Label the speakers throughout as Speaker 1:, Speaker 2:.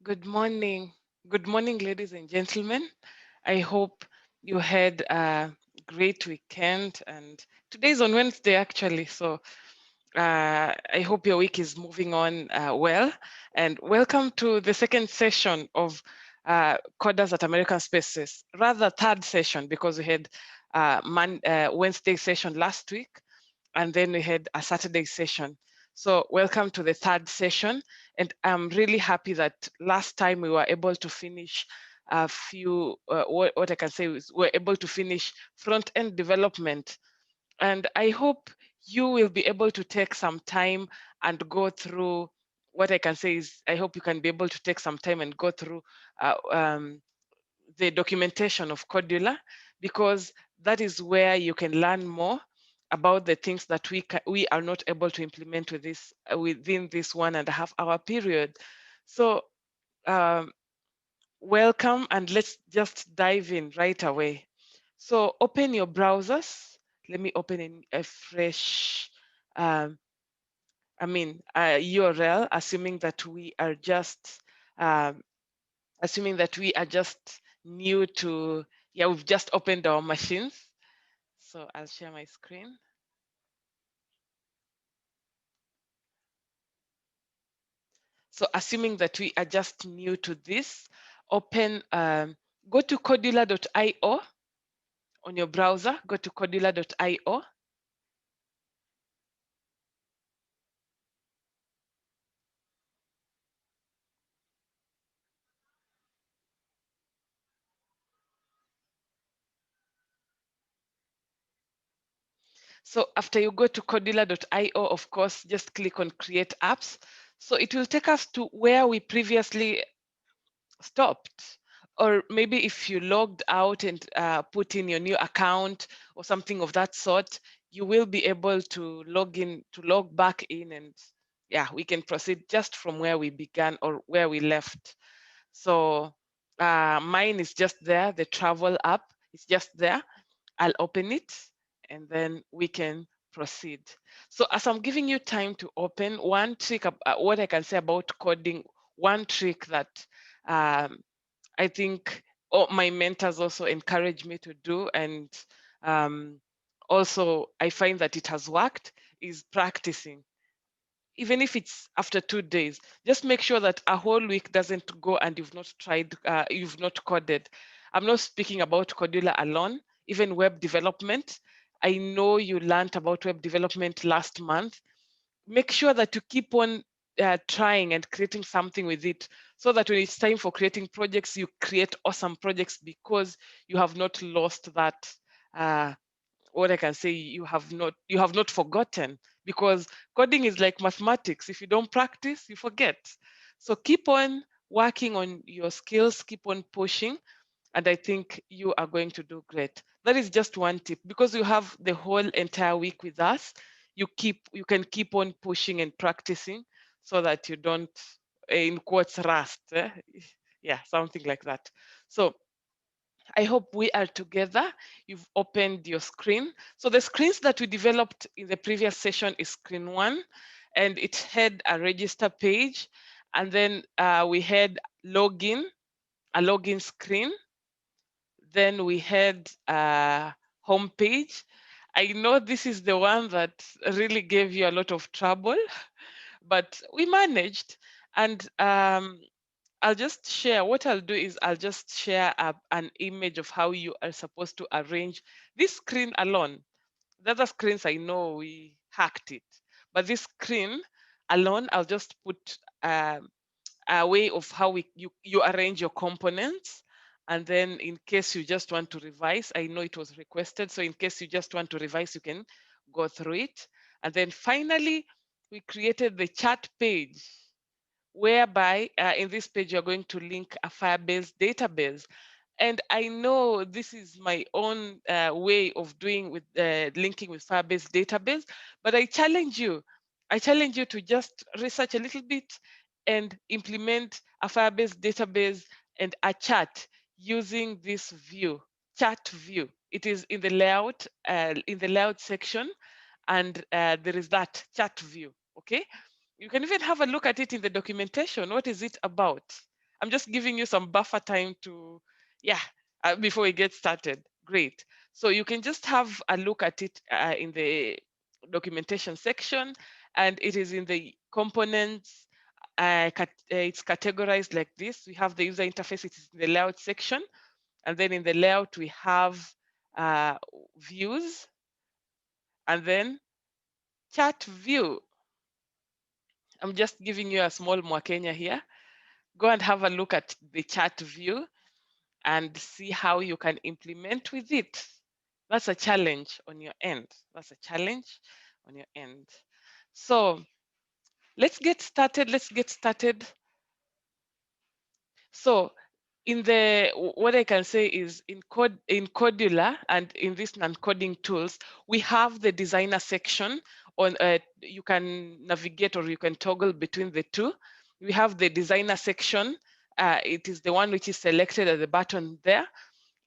Speaker 1: Good morning. Good morning, ladies and gentlemen. I hope you had a great weekend. And today's on Wednesday, actually. So I hope your week is moving on well. And welcome to the second session of Coders at American Spaces, rather third session, because we had Wednesday session last week, and then we had a Saturday session. So welcome to the third session. And I'm really happy that last time we were able to finish a few, what I can say is we're able to finish front-end development. And I hope you will be able to take some time and go through, what I can say is, I hope you can be able to take some time and go through the documentation of Kodular, because that is where you can learn more about the things that we are not able to implement with this within this 1.5 hour period. So um, welcome, and let's just dive in right away. So open your browsers. Let me open in a fresh, um, URL, assuming that we are just um, new to, yeah, we've just opened our machines. So I'll share my screen. So assuming that we are just new to this, go to kodular.io on your browser, go to kodular.io. So after you go to kodular.io, of course, just click on create apps. So it will take us to where we previously stopped. Or maybe if you logged out and put in your new account or something of that sort, you will be able to log back in, and yeah, we can proceed just from where we began or where we left. So mine is just there, the travel app is just there. I'll open it and then we can proceed. So as I'm giving you time to open, one trick, what I can say about coding, one trick that I think my mentors also encourage me to do, and also I find that it has worked, is practicing. Even if it's after 2 days, just make sure that a whole week doesn't go and you've not coded. I'm not speaking about Kodular alone, even web development. I know you learned about web development last month. Make sure that you keep on trying and creating something with it, so that when it's time for creating projects, you create awesome projects, because you have not lost that what I can say, you have not forgotten, because coding is like mathematics. If you don't practice, you forget. So keep on working on your skills, keep on pushing, and I think you are going to do great. That is just one tip, because you have the whole entire week with us. You can keep on pushing and practicing, so that you don't, in quotes, rust. Yeah, something like that. So I hope we are together. You've opened your screen. So the screens that we developed in the previous session is screen 1, and it had a register page. And then we had login, a login screen. Then we had a home page. I know this is the one that really gave you a lot of trouble, but we managed. And I'll just share, what I'll do is I'll just share an image of how you are supposed to arrange this screen alone. The other screens, I know we hacked it, but this screen alone, I'll just put a way of how you arrange your components. And then in case you just want to revise, I know it was requested, so in case you just want to revise, you can go through it. And then finally, we created the chat page, whereby in this page, you're going to link a Firebase database. And I know this is my own way of doing with linking with Firebase database, but I challenge you to just research a little bit and implement a Firebase database and a chat using this view, chat view. It is in the layout section, and there is that chat view, okay? You can even have a look at it in the documentation. What is it about? I'm just giving you some buffer time to, yeah, before we get started. Great. So you can just have a look at it in the documentation section, and it is in the components. It's categorized like this. We have the user interface, it is in the layout section. And then in the layout, we have views, and then chart view. I'm just giving you a small Mwakenya here. Go and have a look at the chart view and see how you can implement with it. That's a challenge on your end. That's a challenge on your end. So let's get started. Let's get started. So in the, what I can say is in Kodular and in these non-coding tools, we have the designer section on, you can navigate or you can toggle between the two. We have the designer section. It is the one which is selected at the button there.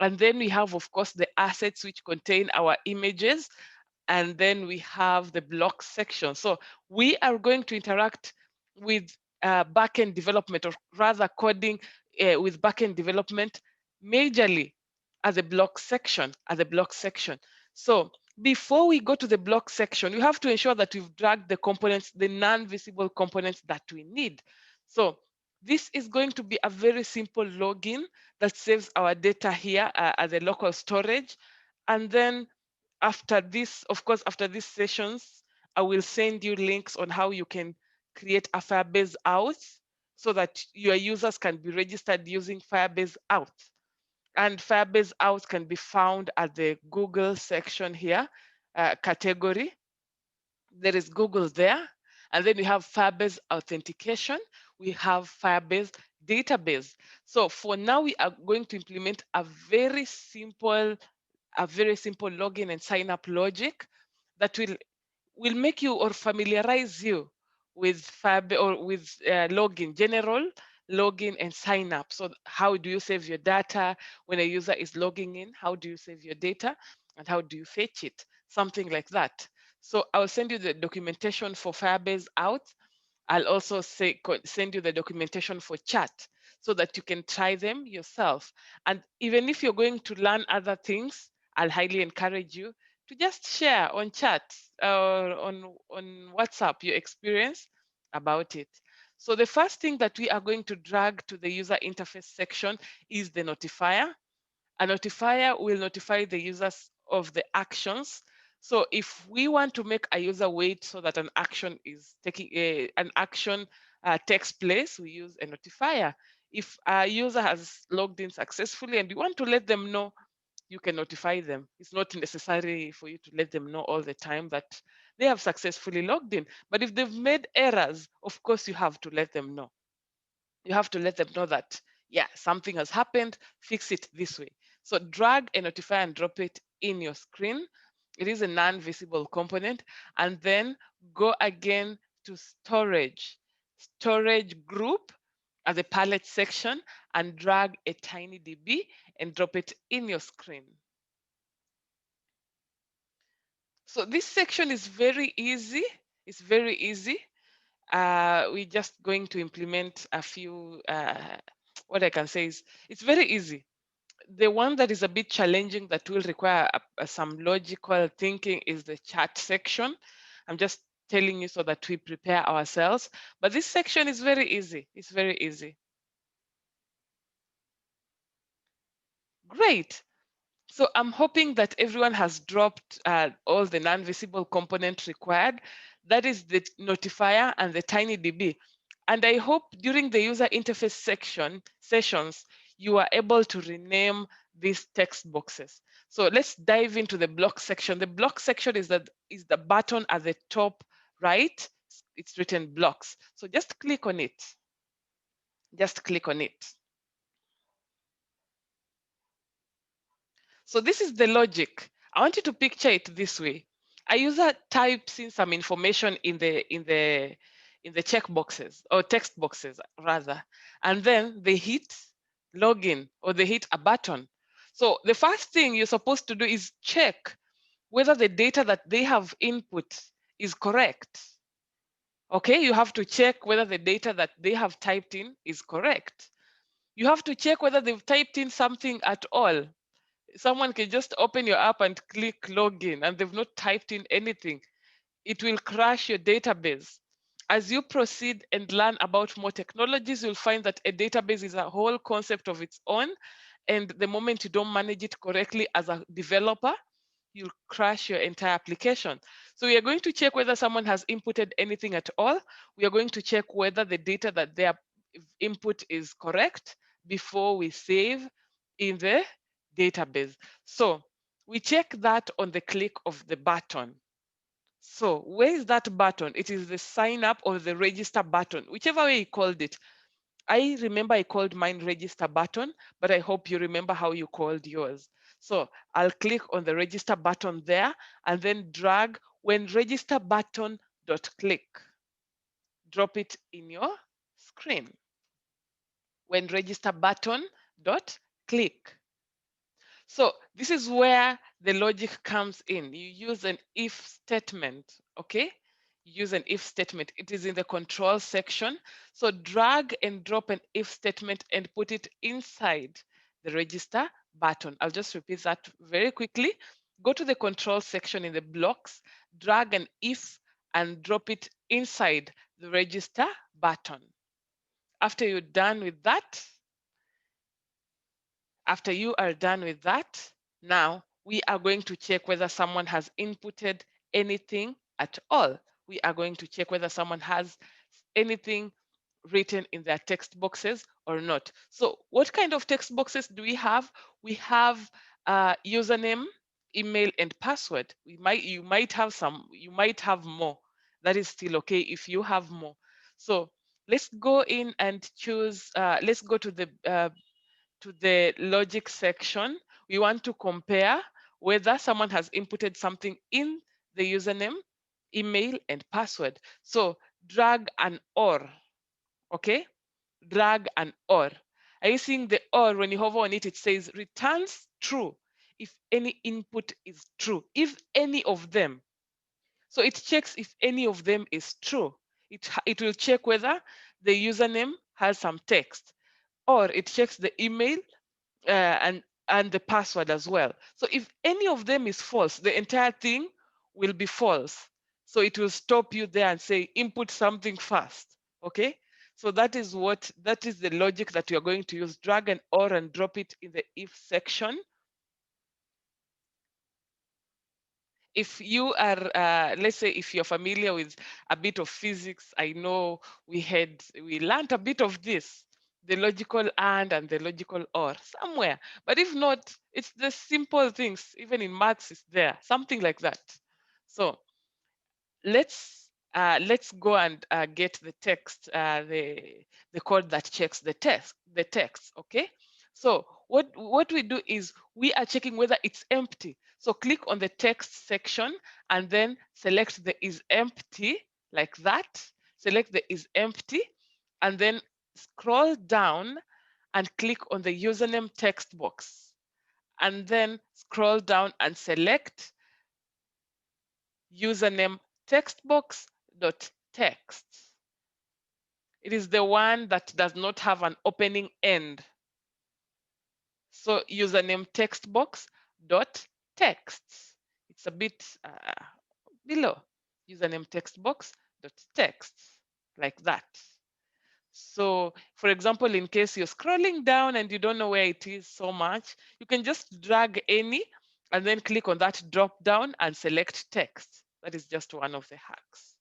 Speaker 1: And then we have, of course, the assets which contain our images. And then we have the blocks section. So we are going to interact with backend development, or rather coding with backend development majorly as a block section, So before we go to the block section, you have to ensure that we've dragged the components, the non-visible components that we need. So this is going to be a very simple login that saves our data here as a local storage. And then after this, of course, after these sessions, I will send you links on how you can create a Firebase out so that your users can be registered using Firebase out. And Firebase out can be found at the Google section here, category. There is Google there. And then we have Firebase authentication. We have Firebase database. So for now, we are going to implement a very simple login and sign up logic that will make you or familiarize you with Firebase or with login, general login and sign up. So how do you save your data when a user is logging in? How do you save your data and how do you fetch it? Something like that. So I'll send you the documentation for Firebase out. I'll also send you the documentation for chat so that you can try them yourself. And even if you're going to learn other things, I'll highly encourage you to just share on chat or on WhatsApp your experience about it. So the first thing that we are going to drag to the user interface section is the notifier. A notifier will notify the users of the actions. So if we want to make a user wait so that an action is taking an action takes place, we use a notifier. If a user has logged in successfully and you want to let them know, you can notify them. It's not necessary for you to let them know all the time that they have successfully logged in. But if they've made errors, of course, you have to let them know. You have to let them know that, yeah, something has happened, fix it this way. So drag a notifier and drop it in your screen. It is a non-visible component. And then go again to storage group at the palette section and drag a TinyDB and drop it in your screen. So this section is very easy. It's very easy. We're just going to implement a few, what I can say is, it's very easy. The one that is a bit challenging that will require some logical thinking is the chat section. I'm just telling you so that we prepare ourselves. But this section is very easy. It's very easy. Great. So I'm hoping that everyone has dropped all the non-visible components required. That is the notifier and the TinyDB. And I hope during the user interface sessions, you are able to rename these text boxes. So let's dive into the block section. The block section is the button at the top right. It's written blocks. So just click on it. Just click on it. So this is the logic. I want you to picture it this way. A user types in some information in the checkboxes or text boxes rather, and then they hit login or they hit a button. So the first thing you're supposed to do is check whether the data that they have input is correct. Okay, you have to check whether the data that they have typed in is correct. You have to check whether they've typed in something at all. Someone can just open your app and click login and they've not typed in anything. It will crash your database. As you proceed and learn about more technologies, you'll find that a database is a whole concept of its own. And the moment you don't manage it correctly as a developer, you'll crash your entire application. So we are going to check whether someone has inputted anything at all. We are going to check whether the data that they have input is correct before we save in the database. So we check that on the click of the button. So where is that button? It is the sign up or the register button, whichever way you called it. I remember I called mine register button, but I hope you remember how you called yours. So I'll click on the register button there and then drag when register button dot click. Drop it in your screen. When register button dot click. So this is where the logic comes in. You use an if statement, okay? You use an if statement. It is in the control section. So drag and drop an if statement and put it inside the register button. I'll just repeat that very quickly. Go to the control section in the blocks, drag an if and drop it inside the register button. After you're done with that, After you are done with that, now we are going to check whether someone has inputted anything at all. We are going to check whether someone has anything written in their text boxes or not. So what kind of text boxes do we have? We have username, email, and password. You might have some, you might have more. That is still okay if you have more. So let's go in and choose, let's go to the logic section. We want to compare whether someone has inputted something in the username, email, and password. So drag an or, okay? Drag an or. Are you seeing the or? When you hover on it, it says returns true if any input is true, if any of them. So it checks if any of them is true. It will check whether the username has some text, or it checks the email and the password as well. So if any of them is false, the entire thing will be false. So it will stop you there and say input something fast. Okay. So that is the logic that you are going to use. Drag an or and drop it in the if section. If you are, let's say, if you're familiar with a bit of physics, I know we learned a bit of this, the logical and the logical or somewhere. But if not, it's the simple things. Even in maths, it's there, something like that. So let's go and get the text, the code that checks the text. Okay. So what we do is we are checking whether it's empty. So click on the text section and then select the is empty like that. Select the is empty and then scroll down and click on the username text box and then scroll down and select username text box dot text. It is the one that does not have an opening end. So username text box dot text. It's a bit below. Username text box dot text like that. So for example, in case you're scrolling down and you don't know where it is so much, you can just drag any and then click on that drop down and select text. That is just one of the hacks.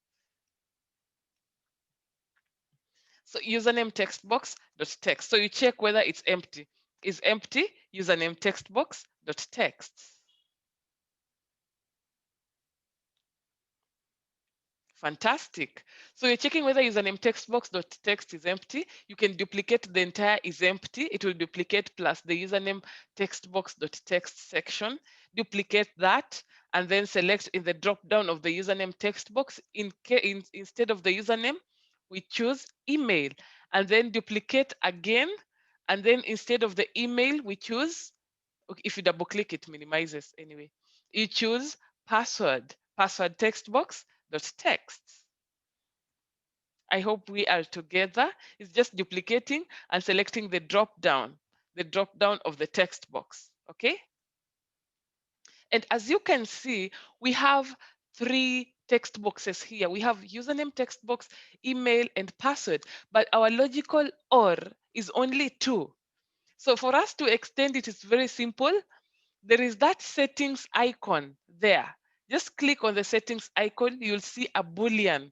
Speaker 1: So username text box dot text. So you check whether it's empty. Is empty, username text box dot text. Fantastic. So you're checking whether username text box dot text is empty. You can duplicate the entire is empty. It will duplicate plus the username text box dot text section. Duplicate that and then select in the drop down of the username text box. Instead of the username, we choose email and then duplicate again. And then instead of the email, we choose, okay, if you double click, it minimizes anyway. You choose password text box dot text. I hope we are together. It's just duplicating and selecting the drop down of the text box, okay? And as you can see, we have 3 text boxes here. We have username text box, email, and password, but our logical OR is only 2. So for us to extend it, it's very simple. There is that settings icon there. Just click on the settings icon, you'll see a Boolean.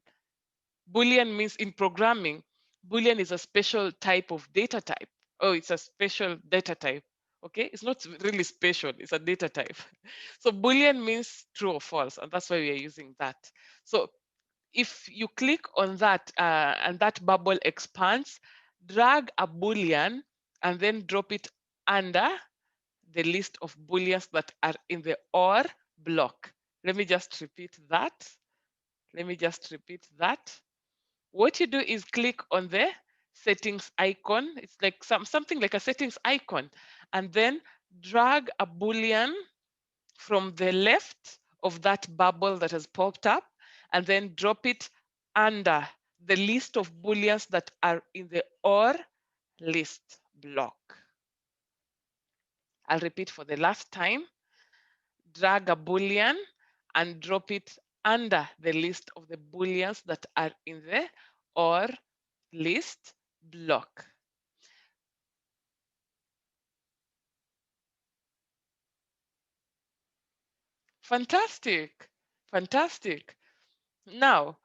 Speaker 1: Boolean means in programming, Boolean is a special type of data type. Oh, it's a special data type. Okay, it's not really special, it's a data type. So Boolean means true or false, and that's why we are using that. So if you click on that and that bubble expands, drag a Boolean and then drop it under the list of Booleans that are in the OR block. Let me just repeat that. Let me just repeat that. What you do is click on the settings icon. It's like something like a settings icon, and then drag a Boolean from the left of that bubble that has popped up, and then drop it under the list of Booleans that are in the OR list block. I'll repeat for the last time. Drag a Boolean and drop it under the list of the Booleans that are in the OR list block. Fantastic. Fantastic. Now,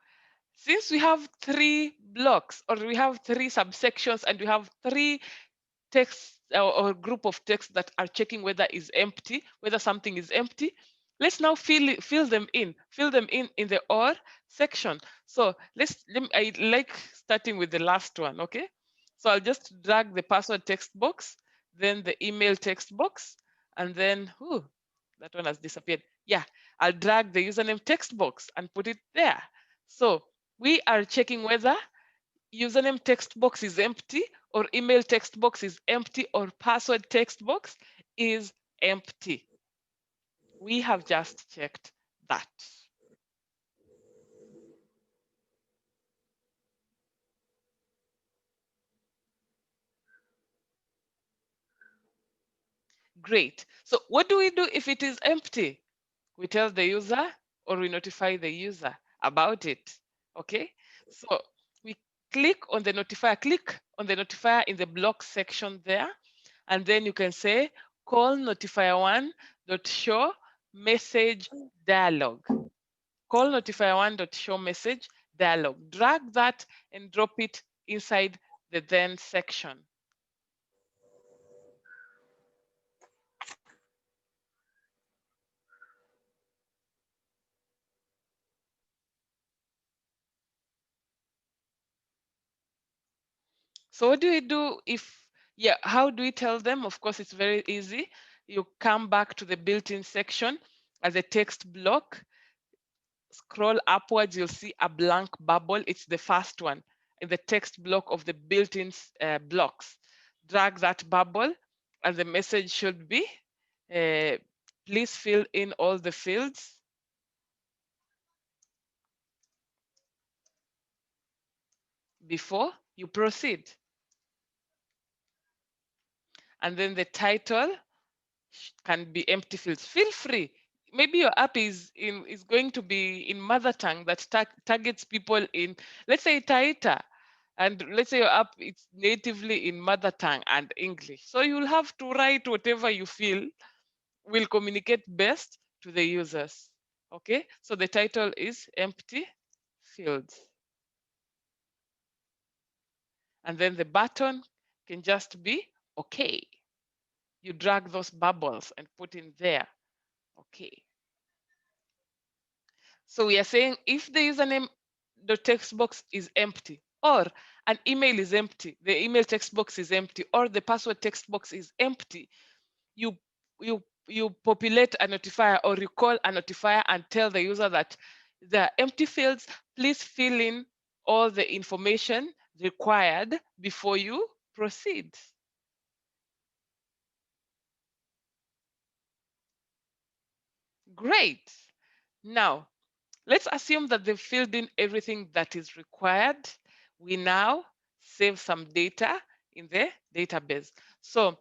Speaker 1: since we have 3 blocks, or we have 3 subsections, and we have 3 text or group of text that are checking whether is empty, whether something is empty, let's now fill them in the OR section. So I like starting with the last one. Okay, so I'll just drag the password text box, then the email text box, and then that one has disappeared. Yeah, I'll drag the username text box and put it there. So we are checking whether username text box is empty, or email text box is empty, or password text box is empty. We have just checked that. Great. So what do we do if it is empty? We tell the user, or we notify the user about it. Okay, so we click on the notifier in the block section there, and then you can say call notifier1.show message dialog. Call notifier1.show message dialog. Drag that and drop it inside the then section. So what do we do if, how do we tell them? Of course, it's very easy. You come back to the built-in section as a text block, scroll upwards, you'll see a blank bubble. It's the first one in the text block of the built-in blocks. Drag that bubble and the message should be, please fill in all the fields. Before you proceed. And then the title can be empty fields. Feel free. Maybe your app is going to be in mother tongue that targets people in, let's say, Taita, and let's say your app is natively in mother tongue and English. So you'll have to write whatever you feel will communicate best to the users. Okay, so the title is empty fields. And then the button can just be okay. You drag those bubbles and put in there. Okay. So we are saying if the username the text box is empty, or an email is empty, the email text box is empty, or the password text box is empty, you populate a notifier, or you call a notifier and tell the user that there are empty fields. Please fill in all the information required before you proceed. Great. Now, let's assume that they've filled in everything that is required. we now save some data in the database. So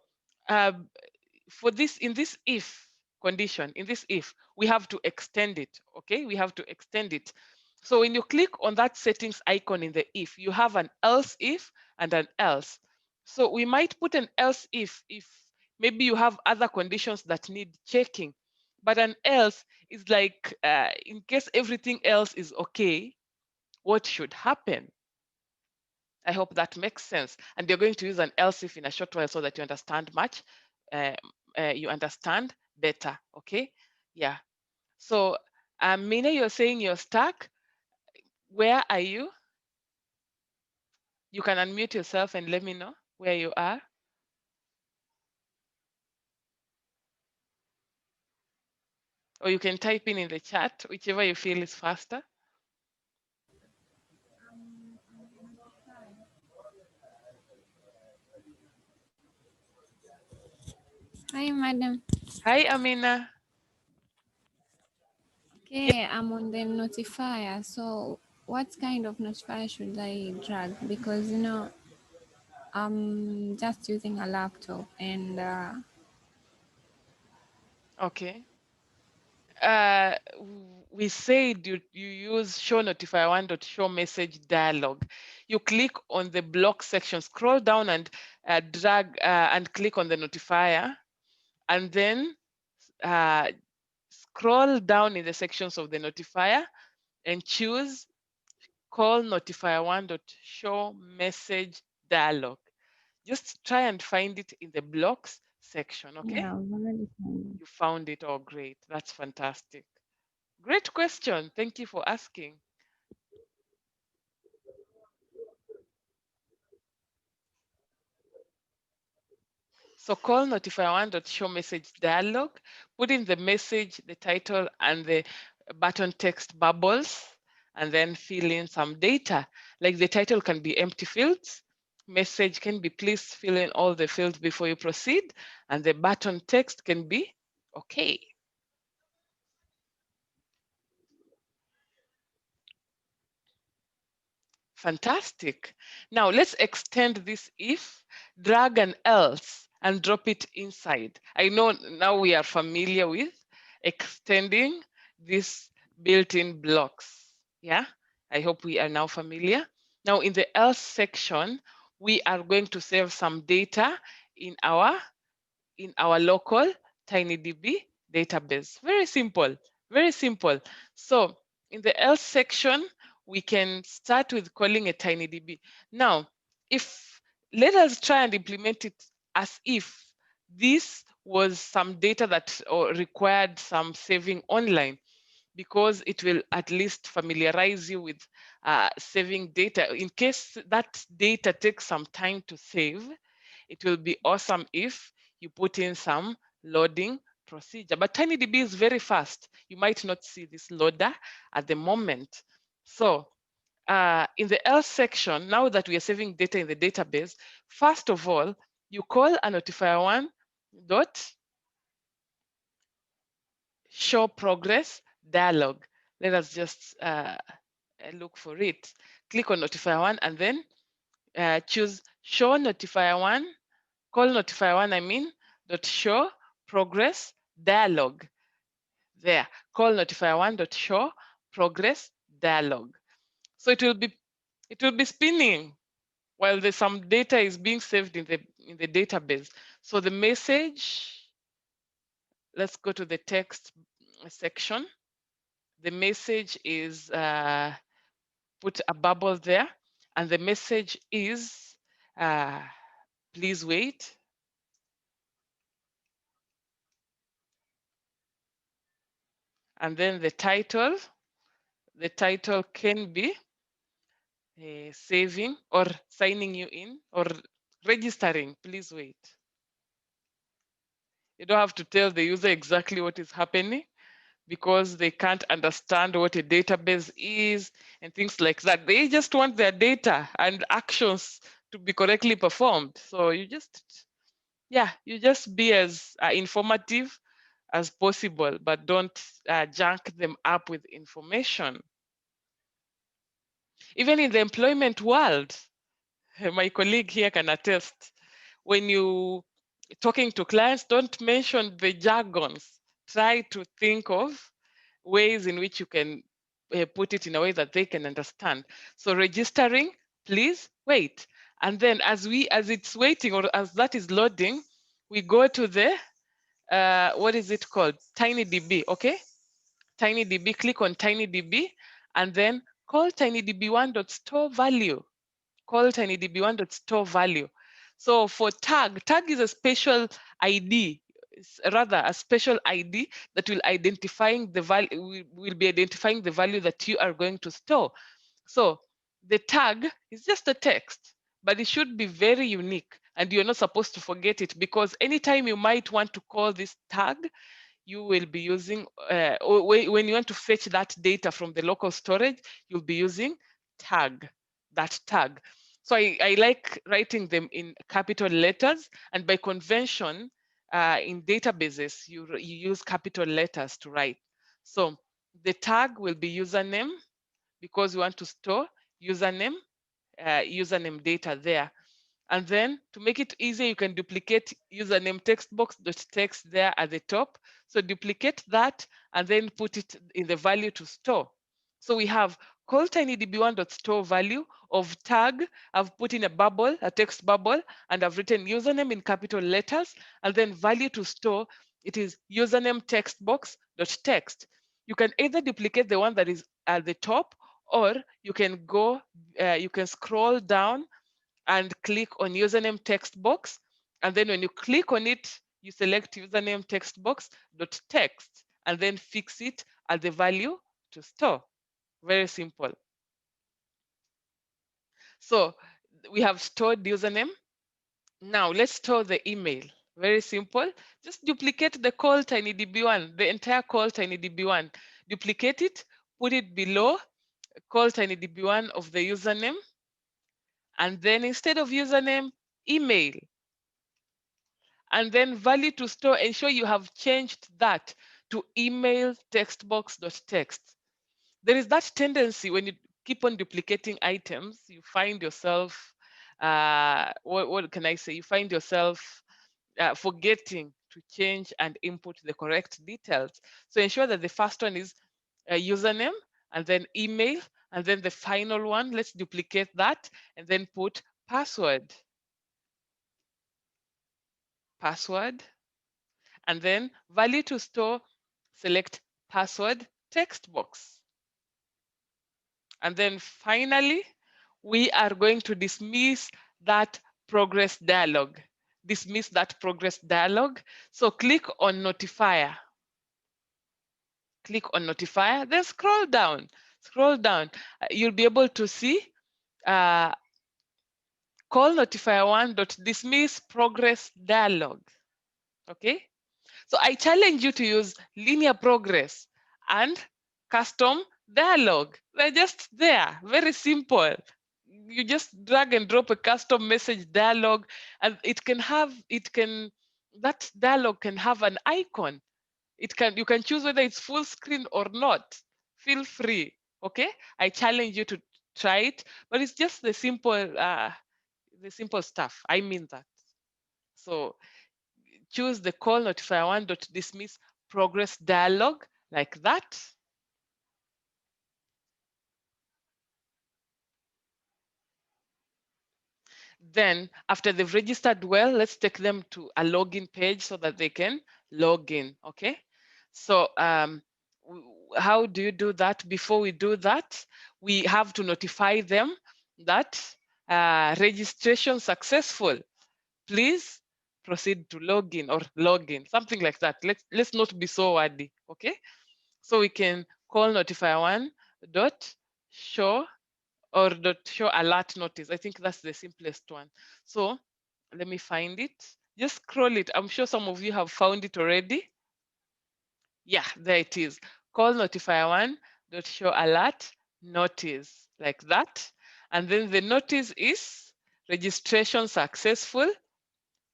Speaker 1: for this, in this if condition, in this if, we have to extend it, okay? We have to extend it. So when you click on that settings icon in the if, you have an else if and an else. So we might put an else if maybe you have other conditions that need checking, but an else is like, in case everything else is okay, what should happen? I hope that makes sense. And you're going to use an else if in a short while so that you understand much, uh, you understand better, okay? Yeah. So, Mina, you're saying you're stuck. Where are you? You can unmute yourself and let me know where you are. Or you can type in the chat, whichever you feel is faster.
Speaker 2: Hi, madam.
Speaker 1: Hi, Amina.
Speaker 2: Okay, I'm on the notifier. So, what kind of notifier should I drag? Because I'm just using a laptop, and
Speaker 1: Okay. We said you use show notifier one dot show message dialog. You click on the block section, scroll down and drag and click on the notifier, and then uh, scroll down in the sections of the notifier and choose call notifier one dot show message dialog. Just try and find it in the blocks section, okay?
Speaker 2: yeah, I've already found
Speaker 1: You found it. Oh, great. That's fantastic. Great question. Thank you for asking. So call notify one dot show message dialog, put in the message, the title, and the button text bubbles, and then fill in some data. Like the title can be empty fields, message can be please fill in all the fields before you proceed, and the button text can be okay. Fantastic. Now let's extend this if, drag an else, and drop it inside. I know now we are familiar with extending these built-in blocks. Yeah, I hope we are now familiar. Now in the else section, we are going to save some data in our local TinyDB database. Very simple, very simple. So in the else section, we can start with calling a TinyDB. Now, if let us try and implement it as if this was some data that required some saving online, because it will at least familiarize you with saving data. In case that data takes some time to save, it will be awesome if you put in some loading procedure. But TinyDB is very fast. You might not see this loader at the moment. So in the else section, now that we are saving data in the database, first of all, you call a notifier one dot show progress dialog. Let us just look for it. Click on notifier one and then choose show notifier one, call notifier one, dot show progress dialog. There, call notifier one dot show progress dialog. So it will be spinning while there's some data is being saved in the database. So the message, let's go to the text section. The message is put a bubble there, and the message is please wait. And then the title can be saving or signing you in or registering, please wait. You don't have to tell the user exactly what is happening, because they can't understand what a database is and things like that. They just want their data and actions to be correctly performed. So you just be as informative as possible, but don't junk them up with information. Even in the employment world, my colleague here can attest, when you talking to clients, don't mention the jargons. Try to think of ways in which you can put it in a way that they can understand. So registering, please wait. And then as it's waiting or as that is loading, we go to the, what is it called? TinyDB, okay? TinyDB, click on TinyDB and then call tinydb1.store value. Call tinydb1.store value. So for tag is a special ID, rather a special ID that will identifying the value, will be identifying the value that you are going to store. So the tag is just a text, but it should be very unique and you're not supposed to forget it, because anytime you might want to call this tag, you will be using, or when you want to fetch that data from the local storage, you'll be using tag, that tag. So I like writing them in capital letters, and by convention, in databases, you use capital letters to write. So the tag will be username, because we want to store username, username data there. And then to make it easier, you can duplicate username text box dot text there at the top. So duplicate that and then put it in the value to store. So we have call tinydb1.store value of tag. I've put in a bubble, a text bubble, and I've written username in capital letters, and then value to store, it is username text box dot text. You can either duplicate the one that is at the top, or you can go, you can scroll down and click on username text box. And then when you click on it, you select username text box dot text and then fix it as the value to store. Very simple. So we have stored username. Now let's store the email. Very simple. Just duplicate the call tinydb1, the entire call tinydb1. Duplicate it, put it below call tinydb1 of the username. And then instead of username, email. And then value to store, ensure you have changed that to email textbox.text. There is that tendency when you keep on duplicating items, you find yourself, what can I say? You find yourself forgetting to change and input the correct details. So ensure that the first one is username and then email, and then the final one, let's duplicate that and then put password. Password. And then value to store, select password text box. And then finally, we are going to dismiss that progress dialog. Dismiss that progress dialog. So click on notifier. Click on notifier, then scroll down. Scroll down. You'll be able to see uh, call notifier one dot dismiss progress dialog. Okay. So I challenge you to use linear progress and custom dialog. They're just there, very simple. You just drag and drop a custom message dialog, and that dialog can have an icon. You can choose whether it's full screen or not. Feel free, okay? I challenge you to try it, but it's just the simple stuff. I mean that. So choose the call notifier one dot dismiss progress dialog like that. Then after they've registered well, let's take them to a login page so that they can log in, okay? So how do you do that? Before we do that, we have to notify them that registration successful. Please proceed to login or login, something like that. Let's not be so wordy, okay? So we can call notifier one dot show or dot show alert notice. I think that's the simplest one. So let me find it. Just scroll it. I'm sure some of you have found it already. Yeah, there it is. Call notifier one dot show alert notice like that. And then the notice is registration successful.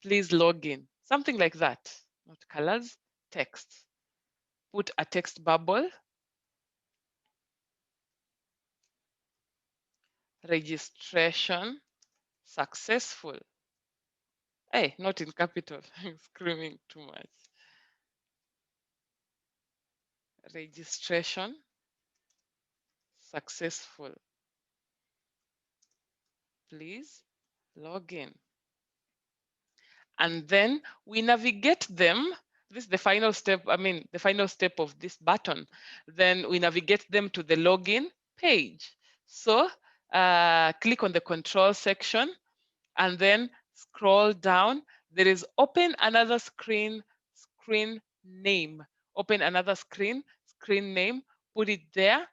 Speaker 1: Please log in. Something like that. Not colors, text. Put a text bubble. registration successful. Hey, not in capital. I'm screaming too much. Registration successful. Please log in. And then we navigate them. This is the final step. I mean, the final step of this button. Then we navigate them to the login page. So click on the control section and then scroll down. There is open another screen, screen name. Open another screen, screen name, put it there,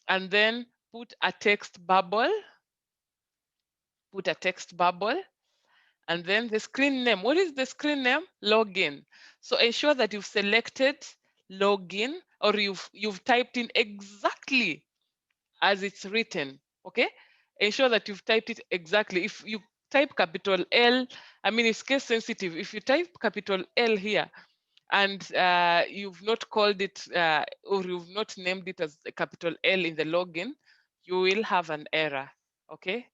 Speaker 1: and then put a text bubble. Put a text bubble. And then the screen name. What is the screen name? Login. So ensure that you've selected login, or you've typed in exactly as it's written. Okay. Ensure that you've typed it exactly. If you type capital L, I mean, it's case sensitive. If you type capital L here and you've not called it or you've not named it as a capital L in the login, you will have an error. Okay.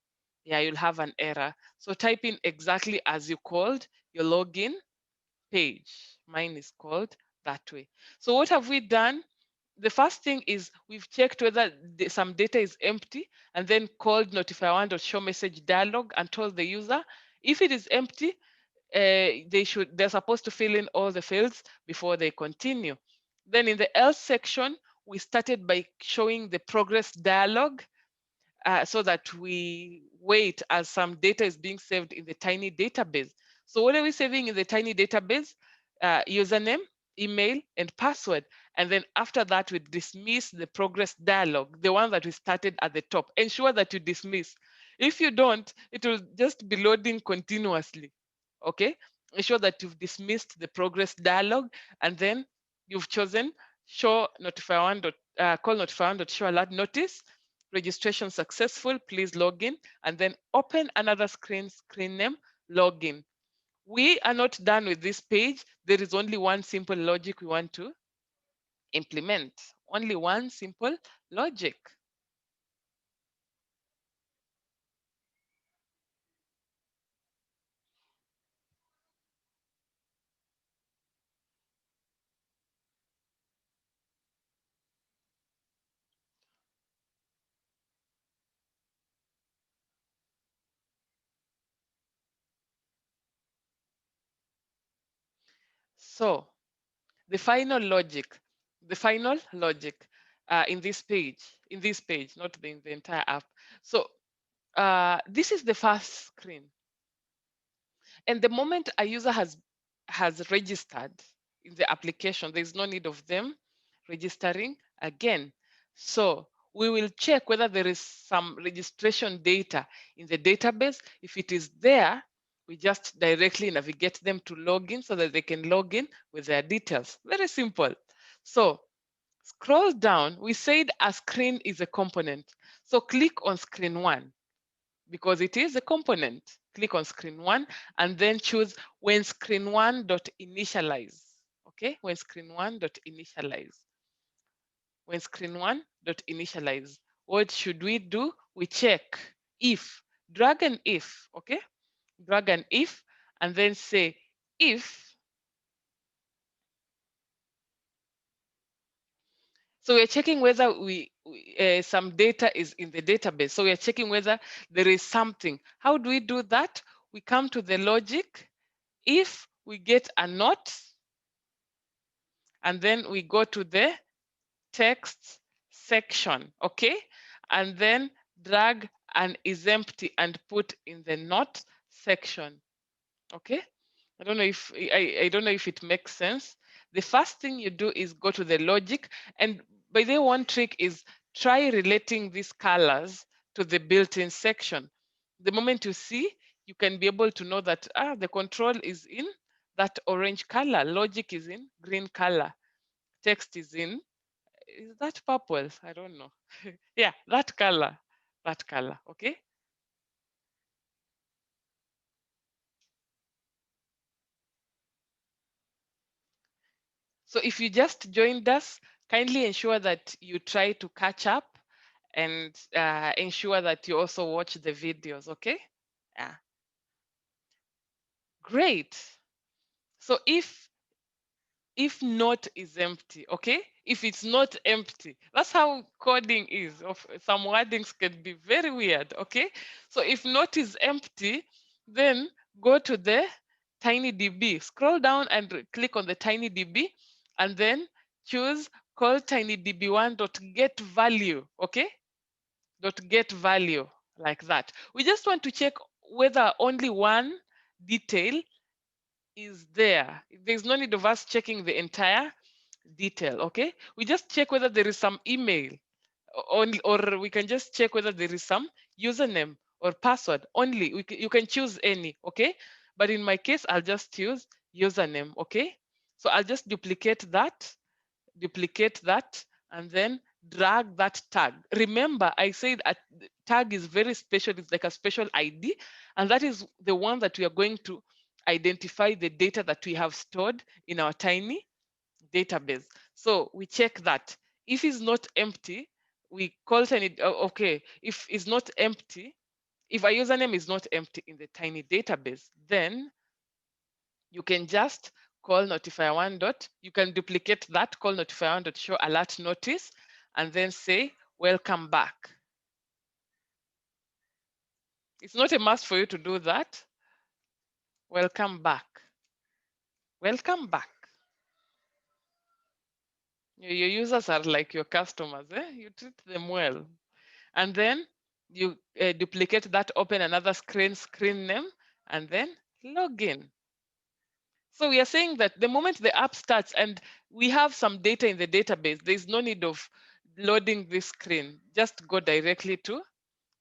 Speaker 1: Yeah, you'll have an error. So type in exactly as you called your login page. Mine is called that way. So what have we done? The first thing is we've checked whether some data is empty and then called notify1.show message dialog and told the user if it is empty, they're supposed to fill in all the fields before they continue. Then in the else section, we started by showing the progress dialog so that we wait as some data is being saved in the tiny database. So what are we saving in the tiny database? Username, email, and password. And then after that, we dismiss the progress dialog, the one that we started at the top. Ensure that you dismiss. If you don't, it will just be loading continuously. Okay? Ensure that you've dismissed the progress dialog and then you've chosen show notify one call notify one show alert notice. Registration successful, please log in, and then open another screen name, login. We are not done with this page. There is only one simple logic we want to implement. Only one simple logic. So the final logic, in this page, not the entire app. So this is the first screen. And the moment a user has registered in the application, there's no need of them registering again. So we will check whether there is some registration data in the database. If it is there, we just directly navigate them to login so that they can log in with their details. Very simple. So scroll down. We said a screen is a component. So click on screen one because it is a component. Click on screen one and then choose when screen one dot initialize. Okay, when screen one dot initialize. When screen one dot initialize. What should we do? We check if, drag an if, okay? Drag an if and then say if. So we're checking whether some data is in the database. So we're checking whether there is something. How do we do that? We come to the logic. If we get a not, and then we go to the text section, okay? And then drag an is empty and put in the not section, okay? I don't know if it makes sense. The first thing you do is go to the logic. And by the way, one trick is try relating these colors to the built-in section. The moment you see, you can be able to know that the control is in that orange color, logic is in green color, text is that purple? I don't know. Yeah, that color, okay? So if you just joined us, kindly ensure that you try to catch up and ensure that you also watch the videos, okay? Yeah, great. So if not is empty, okay? If it's not empty, that's how coding is. Of some wordings can be very weird, okay? So if not is empty, then go to the tinydb, scroll down and click on the tinydb, and then choose call tinydb1.get value, okay? Dot get value, like that. We just want to check whether only one detail is there. There's no need of us checking the entire detail, okay? We just check whether there is some email only, or we can just check whether there is some username or password only. You can choose any, okay? But in my case, I'll just use username, okay? So I'll just duplicate that, and then drag that tag. Remember, I said a tag is very special. It's like a special ID, and that is the one that we are going to identify the data that we have stored in our tiny database. So we check that. If it's not empty, we call tiny, okay, if it's not empty, if a username is not empty in the tiny database, then you can just call notifier one dot, you can duplicate that, call notifier one dot show alert notice, and then say welcome back. It's not a must for you to do that. Welcome back. Welcome back. Your users are like your customers, eh? You treat them well. And then you duplicate that, open another screen name, and then log in. So we are saying that the moment the app starts and we have some data in the database, there's no need of loading this screen. Just go directly to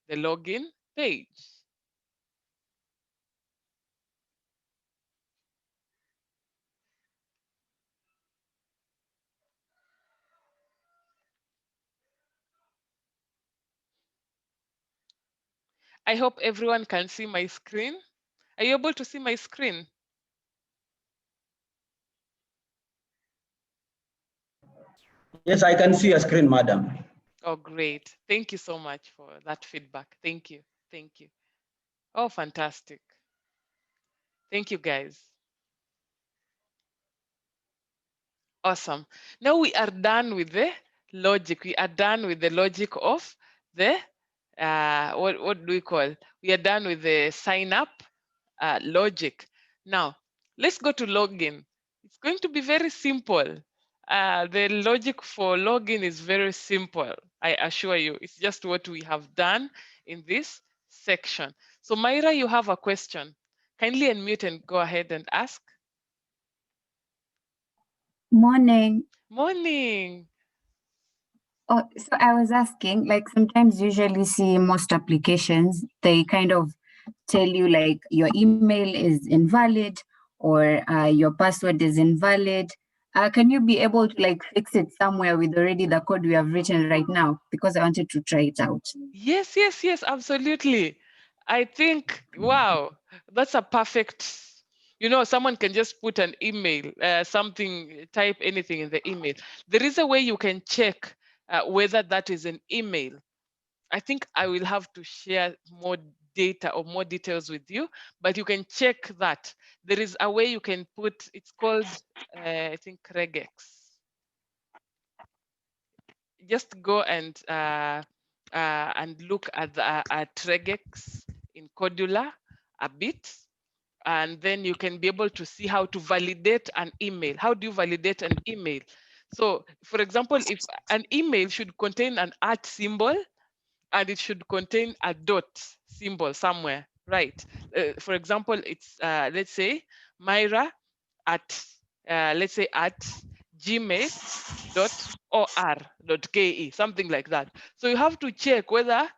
Speaker 1: the login page. I hope everyone can see my screen. Are you able to see my screen?
Speaker 3: Yes, I can see your screen, madam.
Speaker 1: Oh, great. Thank you so much for that feedback. Thank you. Thank you. Oh, fantastic. Thank you, guys. Awesome. Now we are done with the logic. We are done with the logic of the, what do we call? We are done with the sign up logic. Now, let's go to login. It's going to be very simple. The logic for login is very simple, I assure you. It's just what we have done in this section. So Myra, you have a question. Kindly unmute and go ahead and ask.
Speaker 4: Morning.
Speaker 1: Morning.
Speaker 4: Oh, so I was asking, like sometimes usually see most applications, they kind of tell you like your email is invalid or your password is invalid. Can you be able to like fix it somewhere with already the code we have written right now? Because I wanted to try it out.
Speaker 1: Yes, yes, yes, absolutely. I think, wow, that's a perfect, someone can just put an email, something, type anything in the email. There is a way you can check whether that is an email. I think I will have to share more data or more details with you, but you can check that. There is a way you can put, it's called, I think, regex. Just go and look at at regex in Kodular a bit, and then you can be able to see how to validate an email. How do you validate an email? So, for example, if an email should contain an @ symbol and it should contain a dot symbol somewhere, right? For example, it's let's say Myra at let's say at gmail.or.ke, something like that. So you have to check whether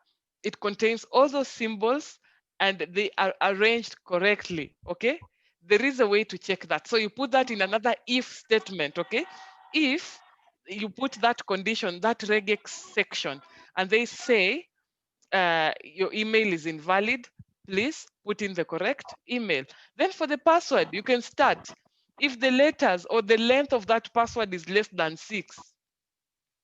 Speaker 1: it contains all those symbols and they are arranged correctly, okay? There is a way to check that. So you put that in another if statement, okay? If you put that condition, that regex section, and they say your email is invalid, please put in the correct email. Then for the password, you can start. If the letters or the length of that password is less than 6,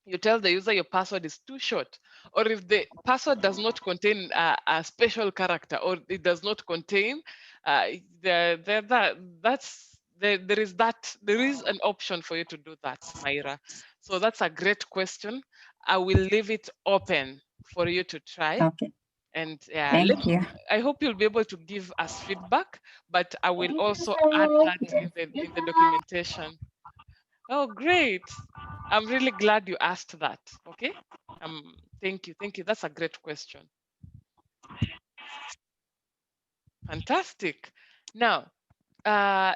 Speaker 1: You tell the user your password is too short, or if the password does not contain a special character, or it does not contain there is an option for you to do that, Myra. So that's a great question. I will leave it open for you to try.
Speaker 4: Okay.
Speaker 1: And
Speaker 4: Thank you.
Speaker 1: I hope you'll be able to give us feedback, but I will also add that in the documentation. Oh, great. I'm really glad you asked that. Okay. Thank you. Thank you. That's a great question. Fantastic. Now, uh,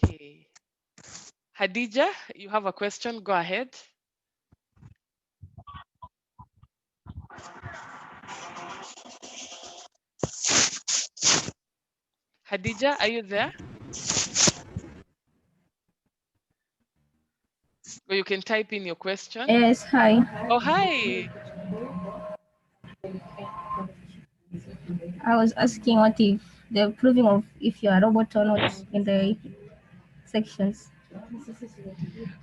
Speaker 1: okay. Hadija, you have a question. Go ahead. Hadija, are you there? Or you can type in your question.
Speaker 5: Yes, hi.
Speaker 1: Oh, hi.
Speaker 5: I was asking what if the proving of if you're a robot or not in the sections.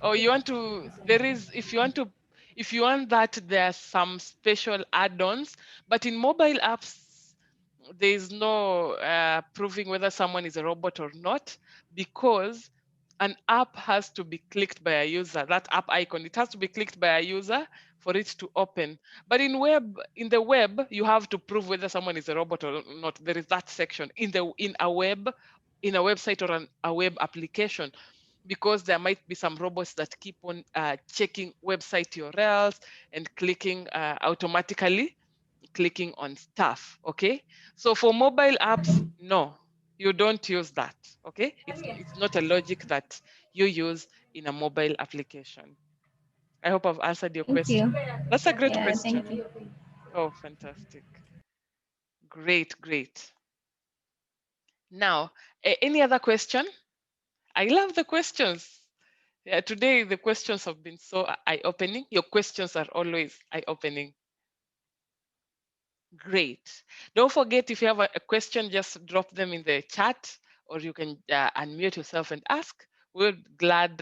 Speaker 1: Oh, you want to, there is, if you want that, there are some special add-ons, but in mobile apps, there is no proving whether someone is a robot or not, because an app has to be clicked by a user. That app icon, it has to be clicked by a user for it to open. But in the web, you have to prove whether someone is a robot or not. There is that section in a website or a web application, because there might be some robots that keep on checking website URLs and clicking automatically clicking on stuff. Okay, so for mobile apps, no, you don't use that. Okay, it's not a logic that you use in a mobile application. I hope I've answered your
Speaker 5: Thank you.
Speaker 1: question. That's a great
Speaker 5: Yeah,
Speaker 1: question.
Speaker 5: thank you.
Speaker 1: Oh, fantastic. Great, great. Now, any other question? I love the questions. Yeah, today the questions have been so eye-opening. Your questions are always eye-opening. Great. Don't forget, if you have a question, just drop them in the chat, or you can unmute yourself and ask. We'll be glad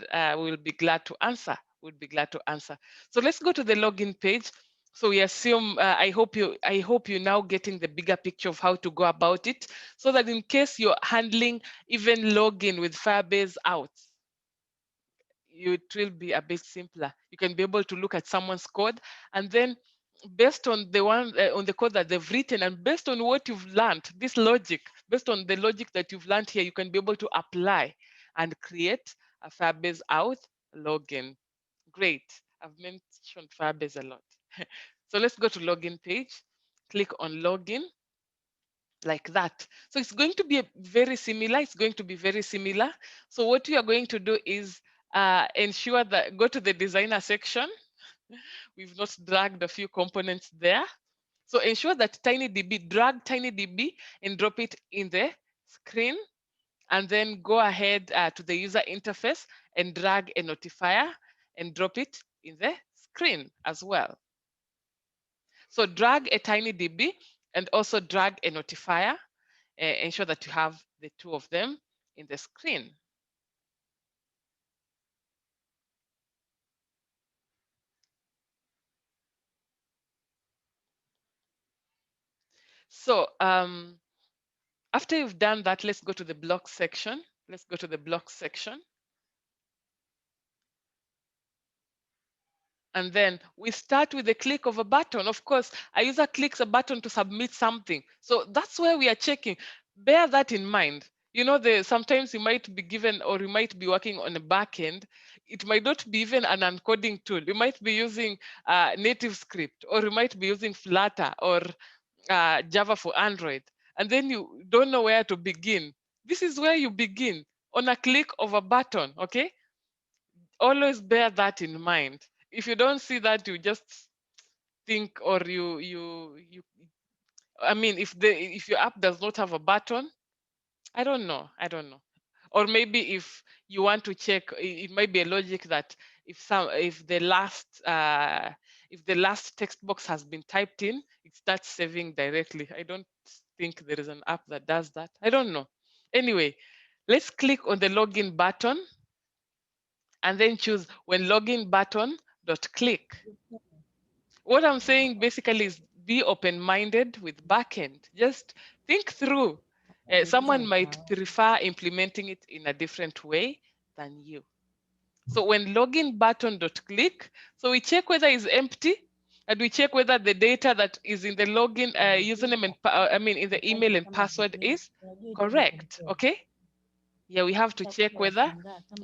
Speaker 1: to answer. We'll be glad to answer. So let's go to the login page. So we assume, I hope you're now getting the bigger picture of how to go about it, so that in case you're handling even login with Firebase out, it will be a bit simpler. You can be able to look at someone's code, and then based on the code that they've written, and based on what you've learned, this logic, based on the logic that you've learned here, you can be able to apply and create a Firebase out login. Great. I've mentioned Firebase a lot. So let's go to login page. Click on login like that. So it's going to be very similar. It's going to be very similar. So what you are going to do is ensure that go to the designer section. We've not dragged a few components there. So ensure that drag TinyDB and drop it in the screen. And then go ahead to the user interface and drag a notifier and drop it in the screen as well. So drag a TinyDB and also drag a notifier. Ensure that you have the two of them in the screen. So after you've done that, let's go to the block section. Let's go to the block section. And then we start with the click of a button. Of course, a user clicks a button to submit something. So that's where we are checking. Bear that in mind. You know, sometimes you might be given, or you might be working on a backend. It might not be even an encoding tool. You might be using native script, or you might be using Flutter or Java for Android. And then you don't know where to begin. This is where you begin, on a click of a button, okay? Always bear that in mind. If you don't see that, you just think, or I mean, if your app does not have a button, I don't know. Or maybe if you want to check, it might be a logic that if the last text box has been typed in, it starts saving directly. I don't think there is an app that does that. I don't know. Anyway, let's click on the login button. and then choose when login button dot click. What I'm saying basically is be open-minded with backend. Just think through. Someone might prefer implementing it in a different way than you. So when login button dot click, so we check whether it's empty, and we check whether the data that is in the login username and in the email and password is correct. Okay. Yeah, we have to check whether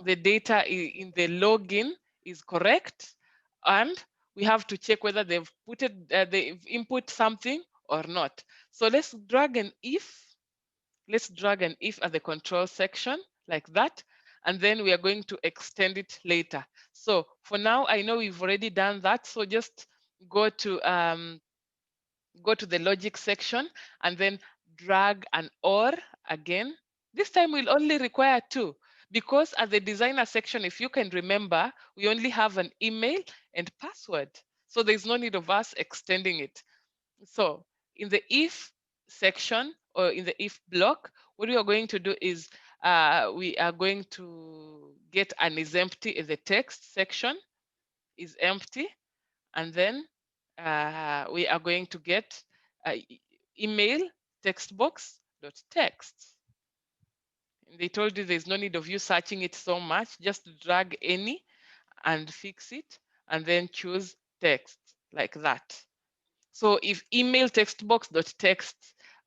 Speaker 1: the data in the login is correct, and we have to check whether they've input something or not. So let's drag an if. Let's drag an if at the control section like that, and then we are going to extend it later. So for now, I know we've already done that. So just go to the logic section and then drag an or again. This time we'll only require 2, because at the designer section, if you can remember, we only have an email and password. So there's no need of us extending it. So in the if section or in the if block, what we are going to do is we are going to get an is empty in the text section is empty, and then we are going to get email text box dot text. They told you there's no need of you searching it so much. Just drag any and fix it, and then choose text like that. So if email text box dot text,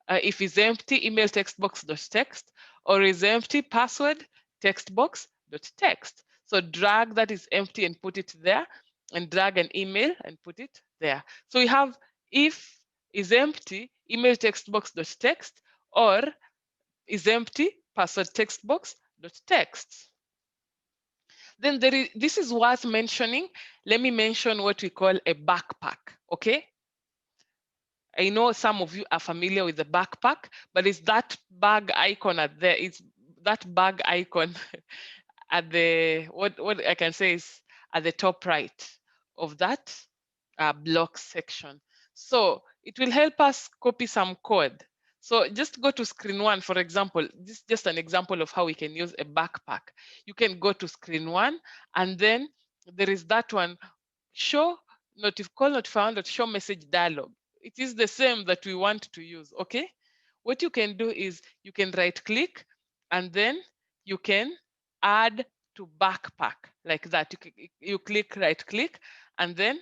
Speaker 1: if it's empty, email text box dot text, or is empty, password text box dot text. So drag that is empty and put it there, and drag an email and put it there. So we have if is empty, email text box dot text, or is empty, password text box dot text. Then this is worth mentioning. Let me mention what we call a backpack. Okay. I know some of you are familiar with the backpack, but it's that bag icon at there. It's that bag icon at the, what I can say is at the top right of that block section. So it will help us copy some code. So just go to screen 1, for example. This is just an example of how we can use a backpack. You can go to screen 1, and then there is that one, show call notify1.show message dialog. It is the same that we want to use. Okay, what you can do is you can right click, and then you can add to backpack like that. You click right click, and then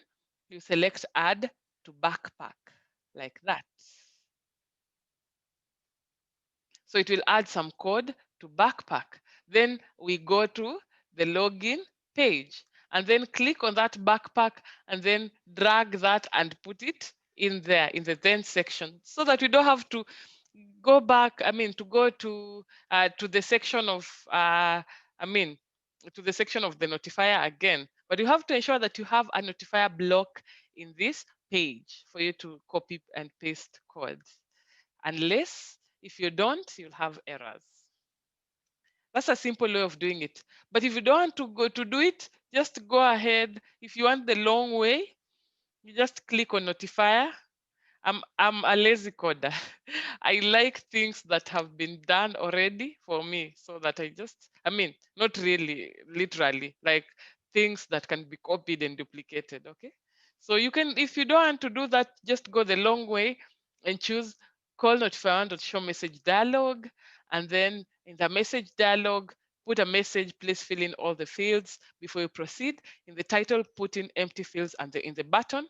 Speaker 1: you select add to backpack like that. So it will add some code to backpack. Then we go to the login page, and then click on that backpack, and then drag that and put it in there in the then section, so that we don't have to go back, to go to the section of to the section of the notifier again. But you have to ensure that you have a notifier block in this page for you to copy and paste codes. Unless if you don't, you'll have errors. That's a simple way of doing it. But if you don't want to do it, just go ahead. If you want the long way, you just click on notifier. I'm a lazy coder. I like things that have been done already for me, so that not really literally, like things that can be copied and duplicated. Okay, so you can, if you don't want to do that, just go the long way and choose call notify1.show message dialog, and then in the message dialog, put a message. Please fill in all the fields before you proceed. In the title, put in empty fields, and in the button,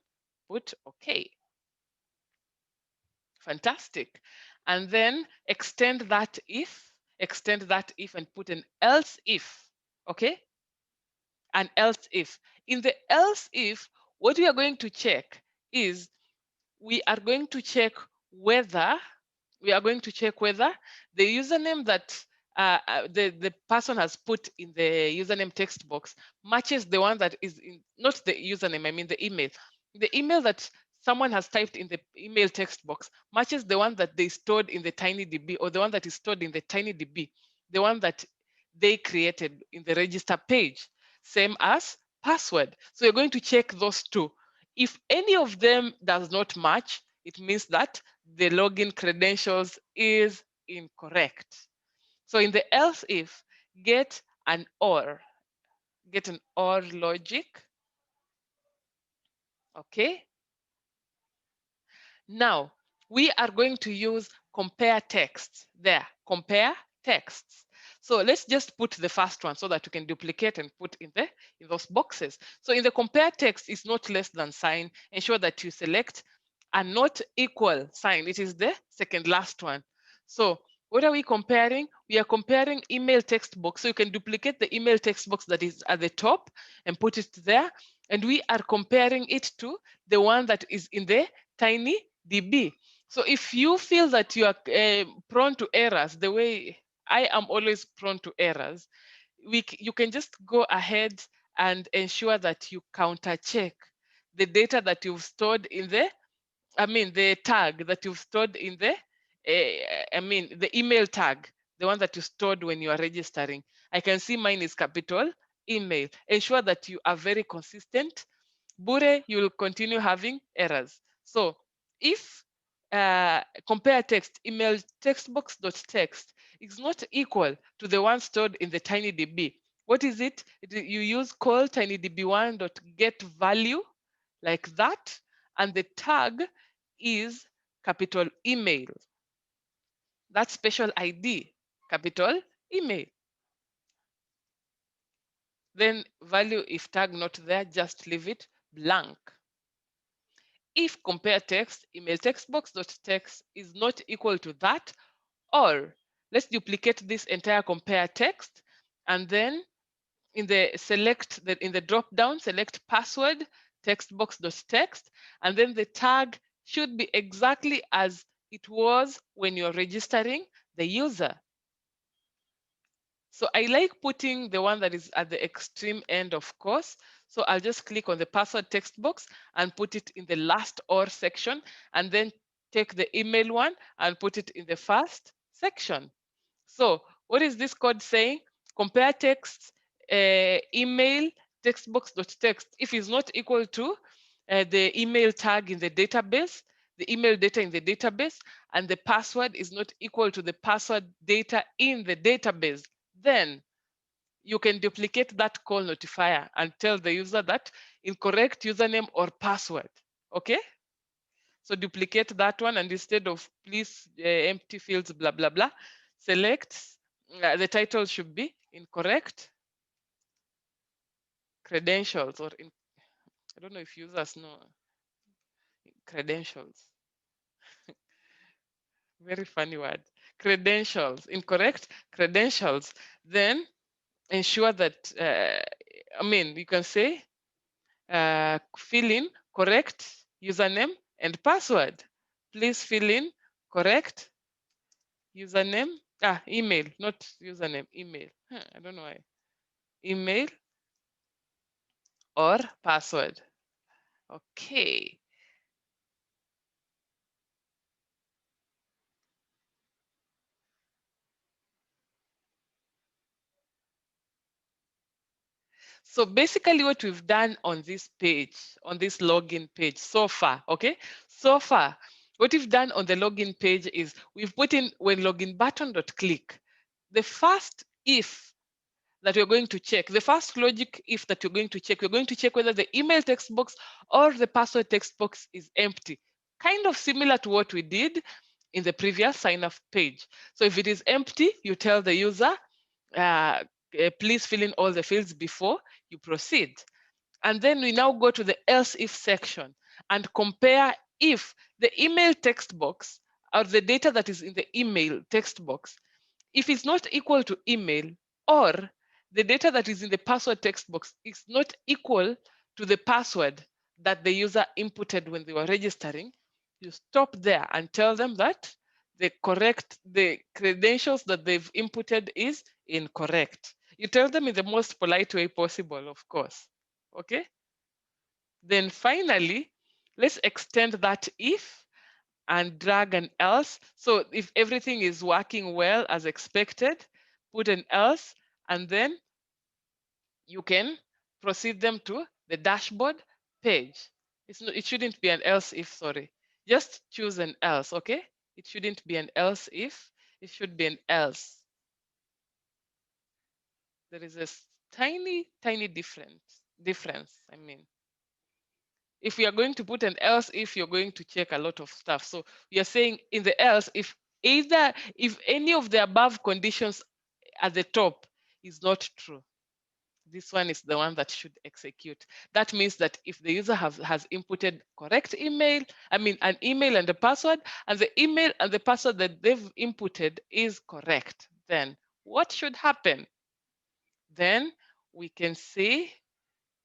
Speaker 1: put OK. Fantastic. And then extend that if and put an else if. Okay, an else if. In the else if, what we are going to check is we are going to check whether the username that the person has put in the username text box matches the one that is in, not the username, I mean the email. The email that someone has typed in the email text box matches the one that they stored in the TinyDB, or the one that is stored in the TinyDB, the one that they created in the register page, same as password. So you're going to check those two. If any of them does not match, it means that the login credentials is incorrect. So in the else if, get an or. get an OR logic. Okay. Now, we are going to use compare texts there, compare texts. So let's just put the first one so that you can duplicate and put in those boxes. So in the compare text is not less than sign. Ensure that you select a not equal sign. It is the second last one. So what are we comparing? We are comparing email text box. So you can duplicate the email text box that is at the top and put it there. And we are comparing it to the one that is in the tiny DB. So if you feel that you are prone to errors, the way I am always prone to errors, you can just go ahead and ensure that you counter check the data that you've stored in the tag that you've stored in the email tag, the one that you stored when you are registering. I can see mine is capital email. Ensure that you are very consistent. Bure, you will continue having errors. So if compare text email text box dot text is not equal to the one stored in the tinydb, what is it? You use call tinydb1 dot get value like that, and the tag is capital email. That special ID, capital email. Then value, if tag not there, just leave it blank. If compare text email text box dot text is not equal to that, or let's duplicate this entire compare text, and then in the drop down, select password text box dot text, and then the tag should be exactly as it was when you're registering the user. So I like putting the one that is at the extreme end, of course. So I'll just click on the password text box and put it in the last or section, and then take the email one and put it in the first section. So what is this code saying? Compare text email text box dot text. If it's not equal to the email tag in the database, the email data in the database, and the password is not equal to the password data in the database, then you can duplicate that call notifier and tell the user that incorrect username or password. Okay? So duplicate that one, and instead of please empty fields, blah, blah, blah, select the title should be incorrect credentials, or I don't know if users know credentials. Very funny word. Credentials, incorrect credentials. Then ensure that, you can say fill in correct username and password. Please fill in correct username, email, not username, email. I don't know why. Email or password. Okay. So basically what we've done on this page, on this login page so far, okay? So far, what we've done on the login page is we've put in when login button dot click. The first if that we're going to check, the first logic if that you're going to check, we're going to check whether the email text box or the password text box is empty. Kind of similar to what we did in the previous sign up page. So if it is empty, you tell the user, please fill in all the fields before you proceed. And then we now go to the else if section and compare if the email text box or the data that is in the email text box, if it's not equal to email, or the data that is in the password text box is not equal to the password that the user inputted when they were registering, you stop there and tell them that the credentials that they've inputted is incorrect. You tell them in the most polite way possible, of course. Okay? Then finally, let's extend that if and drag an else. So if everything is working well as expected, put an else, and then you can proceed them to the dashboard page. It shouldn't be an else if, sorry. Just choose an else, okay? It shouldn't be an else if, it should be an else. There is a Tiny, tiny difference. I mean, if we are going to put an else if, you're going to check a lot of stuff. So we are saying in the else, if any of the above conditions at the top is not true, this one is the one that should execute. That means that if the user has inputted correct email, I mean an email and a password, and the email and the password that they've inputted is correct, then what should happen? Then we can see,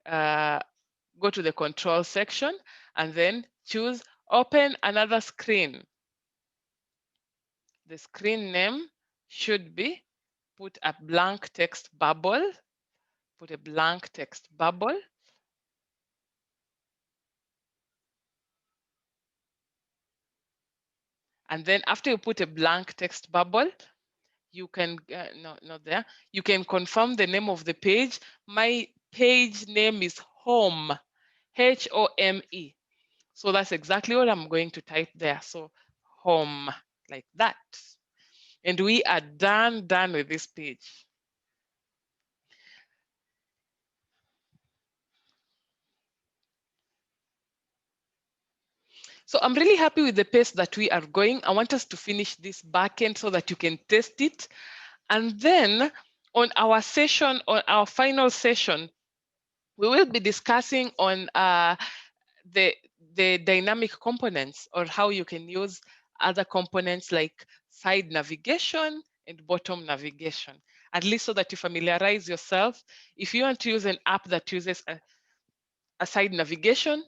Speaker 1: go to the control section and then choose open another screen. The screen name should be, put a blank text bubble, put a blank text bubble. And then after you put a blank text bubble, you can, no, not there. You can confirm the name of the page. My page name is home, Home. So that's exactly what I'm going to type there. So home, like that. And we are done with this page. So I'm really happy with the pace that we are going. I want us to finish this backend so that you can test it. And then on our session, on our final session, we will be discussing on the dynamic components, or how you can use other components like side navigation and bottom navigation, at least so that you familiarize yourself. If you want to use an app that uses a side navigation,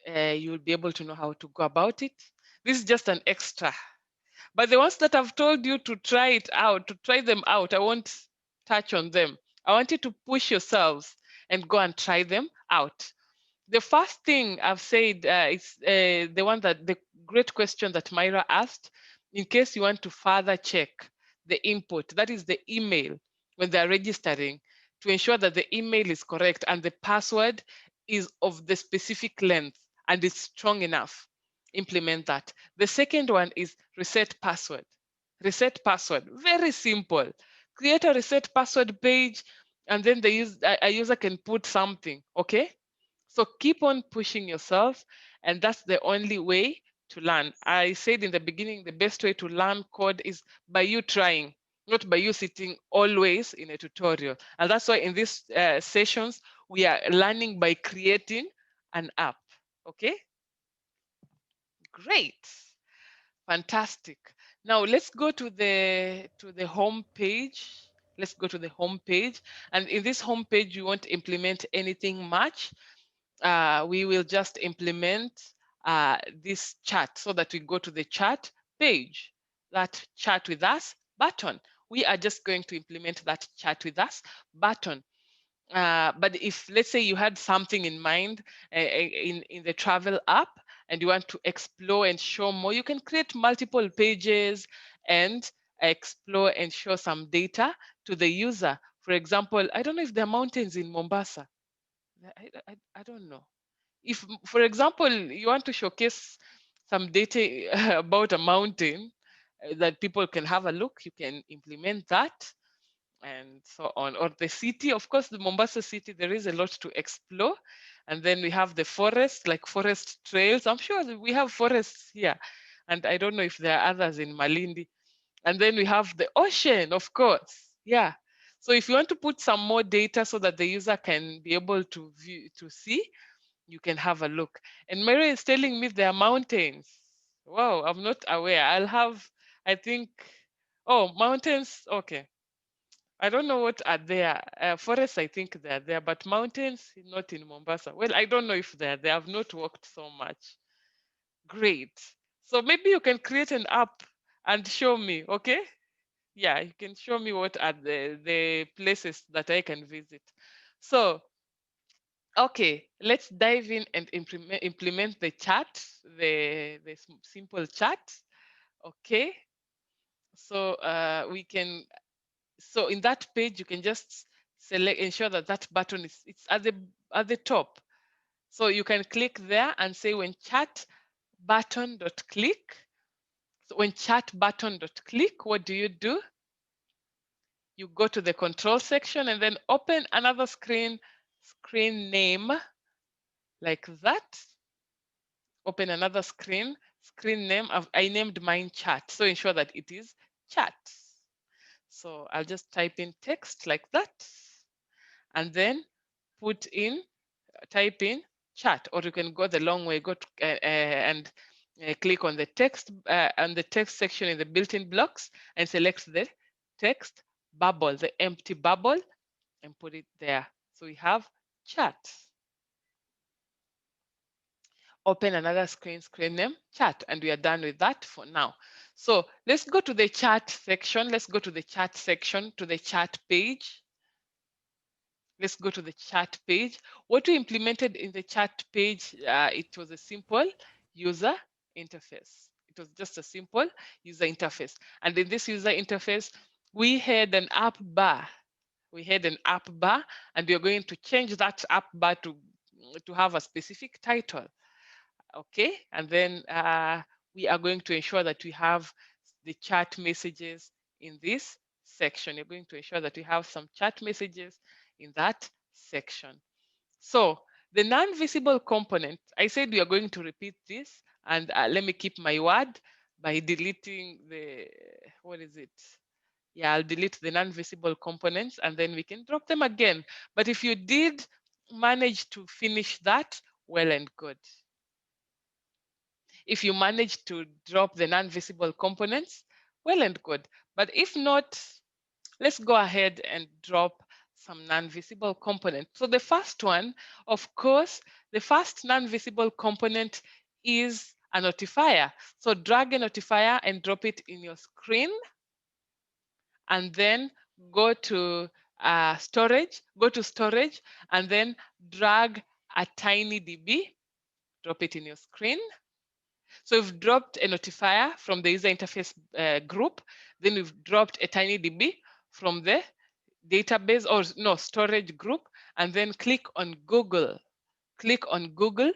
Speaker 1: you'll be able to know how to go about it. This is just an extra. But the ones that I've told you to try it out, to try them out, I won't touch on them. I want you to push yourselves and go and try them out. The first thing I've said is the great question that Myra asked, in case you want to further check the input, that is the email, when they're registering, to ensure that the email is correct and the password is of the specific length and it's strong enough. Implement that. The second one is reset password. Reset password, very simple. Create a reset password page, and then a user can put something, okay? So keep on pushing yourself, and that's the only way to learn. I said in the beginning, the best way to learn code is by you trying, not by you sitting always in a tutorial. And that's why in these sessions, we are learning by creating an app, okay? Great, fantastic. Now let's go to the home page. Let's go to the home page. And in this home page, you won't implement anything much. We will just implement this chat, so that we go to the chat page, that chat with us button. We are just going to implement that chat with us button. But if, let's say, you had something in mind in the travel app and you want to explore and show more, you can create multiple pages and explore and show some data to the user. For example, I don't know if there are mountains in Mombasa. I don't know. If, for example, you want to showcase some data about a mountain that people can have a look, you can implement that, and so on. Or the city, of course, the Mombasa city, there is a lot to explore. And then we have the forest, like forest trails. I'm sure that we have forests here. And I don't know if there are others in Malindi. And then we have the ocean, of course. Yeah. So if you want to put some more data so that the user can be able to view, to see, you can have a look. And Mary is telling me there are mountains. Wow, I'm not aware. I'll have, I think, oh, mountains. Okay. I don't know what are there. Forests, I think they're there, but mountains, not in Mombasa. Well, I don't know if they're there. I've not walked so much. Great. So maybe you can create an app and show me, okay? Yeah, you can show me what are the places that I can visit. So, okay, let's dive in and implement the chat, the simple chat. Okay. So we can, so in that page, you can just select, ensure that that button is, it's at the top. So you can click there and say when chat button dot click. So when chat button dot click, what do? you go to the control section and then open another screen name like that. Open another screen name. I named mine chat, so ensure that it is chat. So I'll just type in text like that and then type in chat, or you can go the long way, go to, and click on the text section in the built-in blocks and select the text bubble, the empty bubble, and put it there. So we have chat. Open another screen name chat, and we are done with that for now. So let's go to the chat section. Let's go to the chat section, to the chat page. Let's go to the chat page. What we implemented in the chat page, it was a simple user interface. It was just a simple user interface. And in this user interface, we had an app bar. We had an app bar, and we are going to change that app bar to have a specific title. Okay, and then we are going to ensure that we have the chat messages in this section. You're going to ensure that we have some chat messages in that section. So the non-visible component, I said we are going to repeat this, and let me keep my word by deleting the, what is it? Yeah, I'll delete the non-visible components and then we can drop them again. But if you did manage to finish that, well and good. If you manage to drop the non-visible components, well and good. But if not, let's go ahead and drop some non-visible components. So the first one, of course, the first non-visible component is a notifier. So drag a notifier and drop it in your screen, and then go to storage, and then drag a tiny DB, drop it in your screen. So we've dropped a notifier from the user interface group, then we've dropped a tiny DB from the database, or no, storage group, and then click on Google. Click on Google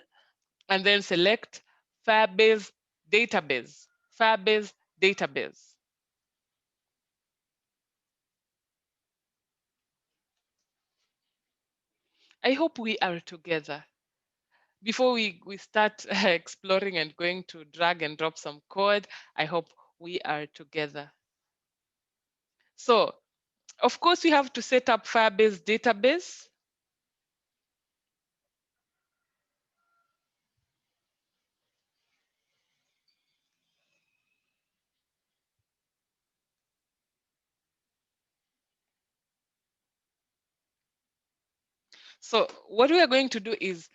Speaker 1: and then select Firebase database. Firebase database. I hope we are together. Before we start exploring and going to drag and drop some code, I hope we are together. So, of course, we have to set up Firebase database. So what we are going to do is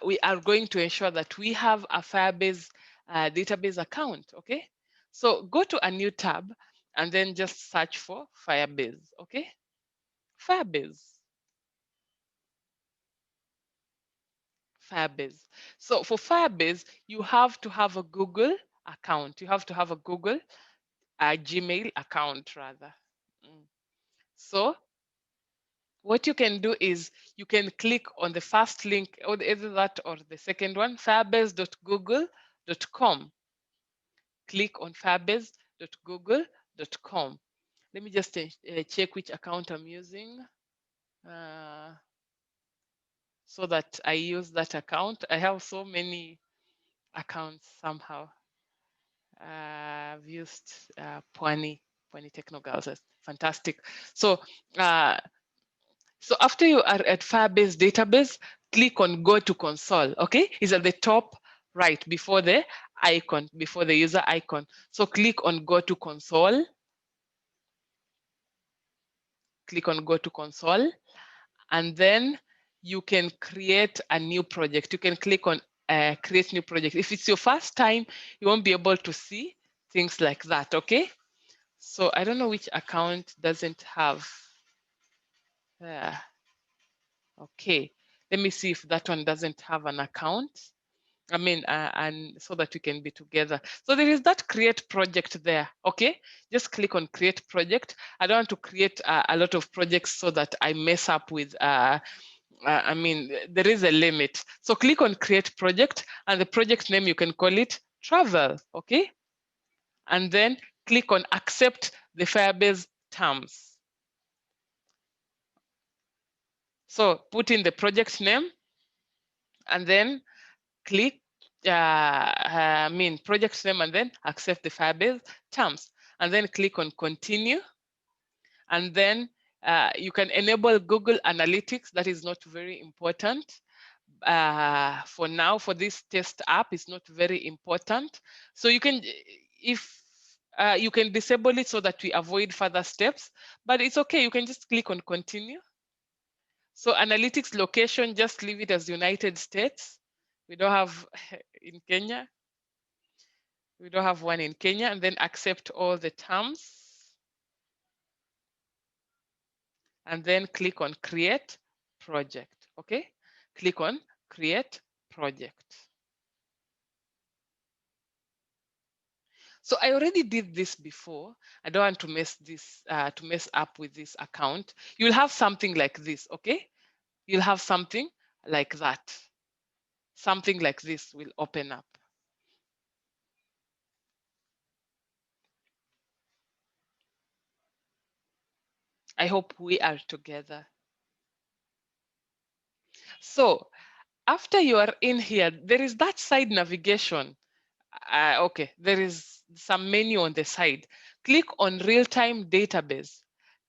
Speaker 1: we are going to ensure that we have a Firebase database account, okay? So go to a new tab and then just search for Firebase, okay? Firebase. Firebase. So for Firebase, you have to have a Google account. You have to have a Google Gmail account rather. So what you can do is you can click on the first link, or either that or the second one, firebase.google.com. Click on firebase.google.com. Let me just check which account I'm using so that I use that account. I have so many accounts somehow. I've used Pwani Techno Girls. That's fantastic. So after you are at Firebase database, click on Go to Console. Okay, it's at the top right before the icon, before the user icon. So click on Go to Console. Click on Go to Console, and then you can create a new project. You can click on Create New Project. If it's your first time, you won't be able to see things like that. Okay, so I don't know which account doesn't have. Okay, let me see if that one doesn't have an account. I mean, and so that we can be together. So there is that create project there. Okay, just click on create project. I don't want to create a lot of projects so that I mess up with, I mean, there is a limit. So click on create project, and the project name, you can call it travel. Okay, and then click on accept the Firebase terms. So put in the project name and then click project name and then accept the Firebase terms and then click on continue. And then you can enable Google Analytics. That is not very important. For now, for this test app, it's not very important. So you can, if you can disable it so that we avoid further steps, but it's okay. You can just click on continue. So analytics location, just leave it as United States. We don't have in Kenya. We don't have one in Kenya, and then accept all the terms. And then click on create project, okay? Click on create project. So I already did this before. I don't want to mess up with this account. You'll have something like this, okay? You'll have something like that. Something like this will open up. I hope we are together. So after you are in here, there is that side navigation. Okay, there is some menu on the side. Click on real-time database.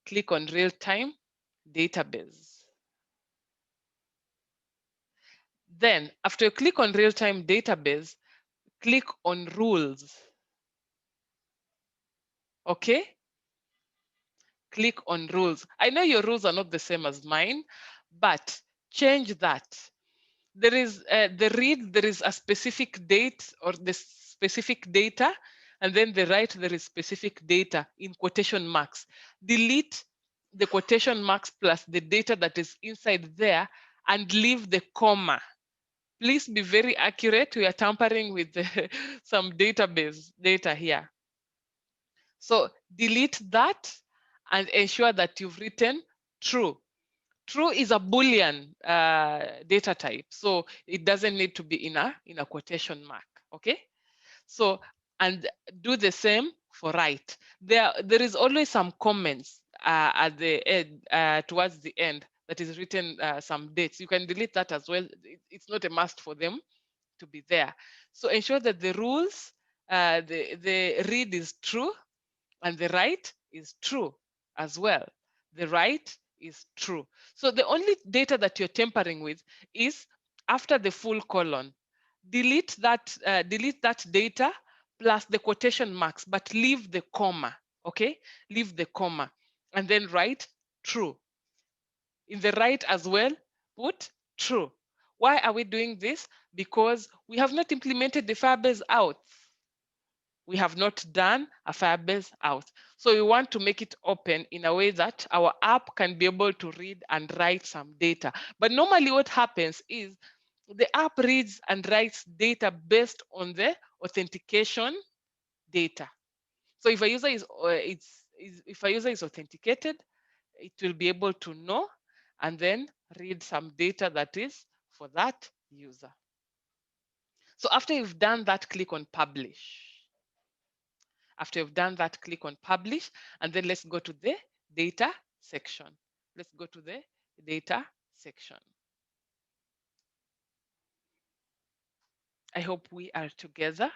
Speaker 1: Click on real-time database. Then after you click on real-time database, click on rules. Okay? Click on rules. I know your rules are not the same as mine, but change that. There is the read, there is a specific date or the specific data, and then the write, there is specific data in quotation marks. Delete the quotation marks plus the data that is inside there and leave the comma. Please be very accurate. We are tampering with some database data here. So delete that and ensure that you've written true. True is a Boolean data type, so it doesn't need to be in a quotation mark, okay? So, and do the same for write. There is always some comments at the end, towards the end, that is written some dates. You can delete that as well. It's not a must for them to be there. So ensure that the rules, the read is true and the write is true as well. The write is true. So the only data that you're tampering with is after the full colon. Delete that data plus the quotation marks, but leave the comma, okay? Leave the comma and then write true. In the write as well, put true. Why are we doing this? Because we have not implemented the Firebase out. We have not done a Firebase out. So we want to make it open in a way that our app can be able to read and write some data. But normally what happens is the app reads and writes data based on the authentication data. So if a user is authenticated, it will be able to know and then read some data that is for that user. So after you've done that, click on publish. After you've done that, click on publish, and then let's go to the data section. Let's go to the data section. I hope we are together.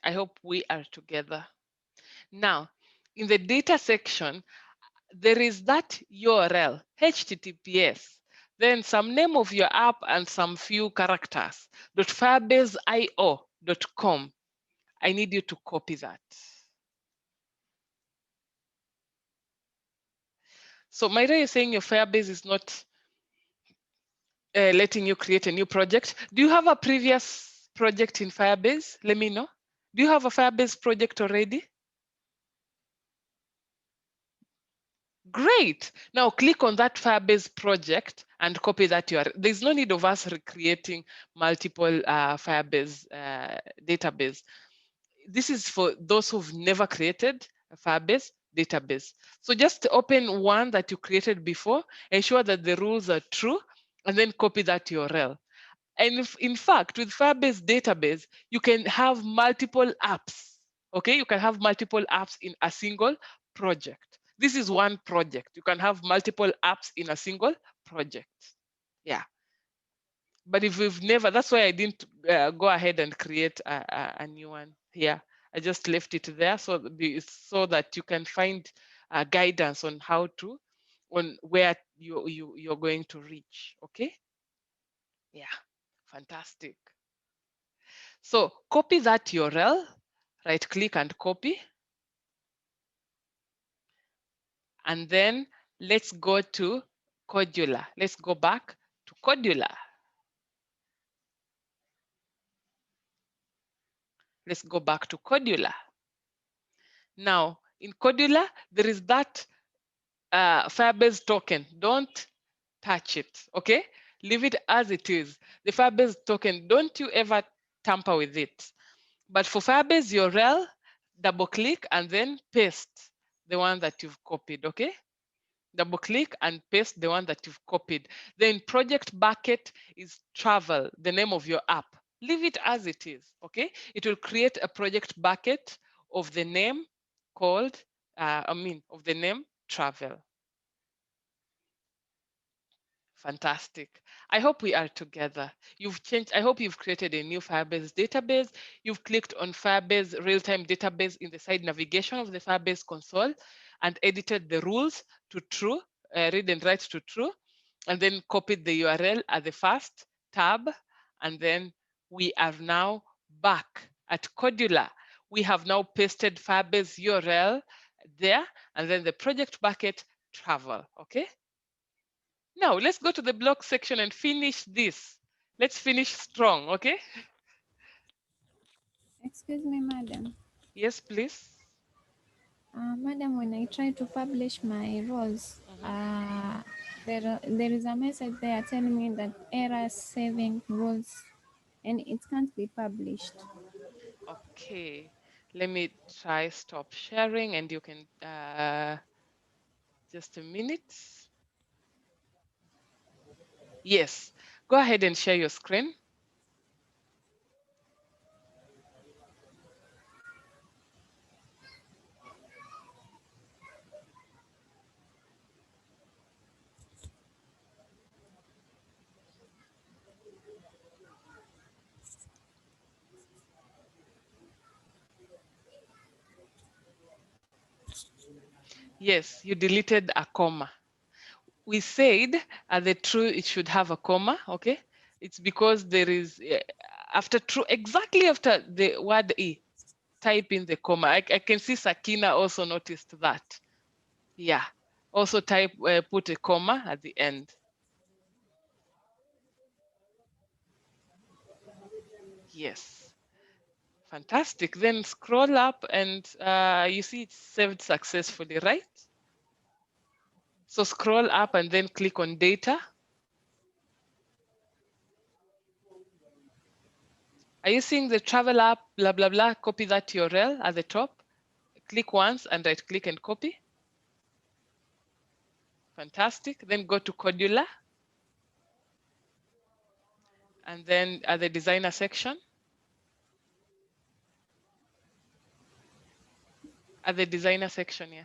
Speaker 1: I hope we are together. Now, in the data section, there is that URL, HTTPS, then some name of your app and some few characters, .firebaseio.com. I need you to copy that. So Myra is saying your Firebase is not letting you create a new project. Do you have a previous project in Firebase? Let me know. Do you have a Firebase project already? Great. Now click on that Firebase project and copy that URL. There's no need of us recreating multiple Firebase database. This is for those who've never created a Firebase database. So just open one that you created before, ensure that the rules are true, and then copy that URL. And in fact, with Firebase database, you can have multiple apps. Okay, you can have multiple apps in a single project. This is one project. You can have multiple apps in a single project. Yeah. But if we've never, that's why I didn't go ahead and create a new one here. I just left it there so that you can find guidance on how to, on where you're going to reach. Okay. Yeah. Fantastic. So copy that URL, right click and copy. And then let's go to Kodular. Let's go back to Kodular. Let's go back to Kodular. Now, in Kodular, there is that Firebase token. Don't touch it, okay? Leave it as it is. The Firebase token, don't you ever tamper with it. But for Firebase URL, double click and then paste the one that you've copied, okay? Double click and paste the one that you've copied. Then project bucket is travel, the name of your app. Leave it as it is, okay? It will create a project bucket of the name called, of the name travel. Fantastic. I hope we are together. You've changed. I hope you've created a new Firebase database. You've clicked on Firebase real-time database in the side navigation of the Firebase console and edited the rules to true, read and write to true, and then copied the URL at the first tab. And then we are now back at Kodular. We have now pasted Firebase URL there, and then the project bucket travel, okay? Now let's go to the block section and finish this. Let's finish strong, okay?
Speaker 2: Excuse me, madam.
Speaker 1: Yes, please.
Speaker 2: Madam, when I try to publish my roles, there is a message there telling me that error saving roles and it can't be published.
Speaker 1: Okay, let me try stop sharing and you can, just a minute. Yes, go ahead and share your screen. Yes, you deleted a comma. We said at the true, it should have a comma, okay? It's because there is, after true, exactly after the word E, type in the comma. I can see Sakina also noticed that. Yeah, also type, put a comma at the end. Yes, fantastic. Then scroll up and you see it's saved successfully, right? So scroll up and then click on data. Are you seeing the travel app, blah, blah, blah, copy that URL at the top? Click once and right click and copy. Fantastic. Then go to Kodular. And then at the designer section. At the designer section, yeah.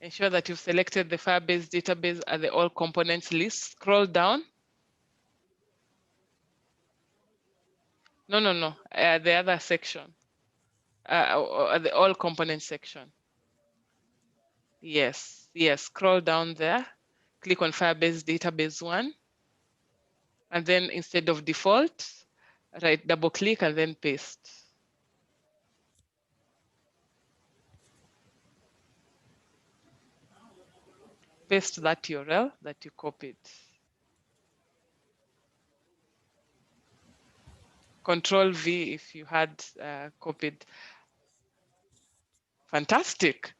Speaker 1: Ensure that you've selected the Firebase database at the all components list. Scroll down. No, the other section. The all components section. Yes, scroll down there. Click on Firebase database 1. And then instead of default, right, double click and then paste. Paste that URL that you copied. Control V if you had copied. Fantastic.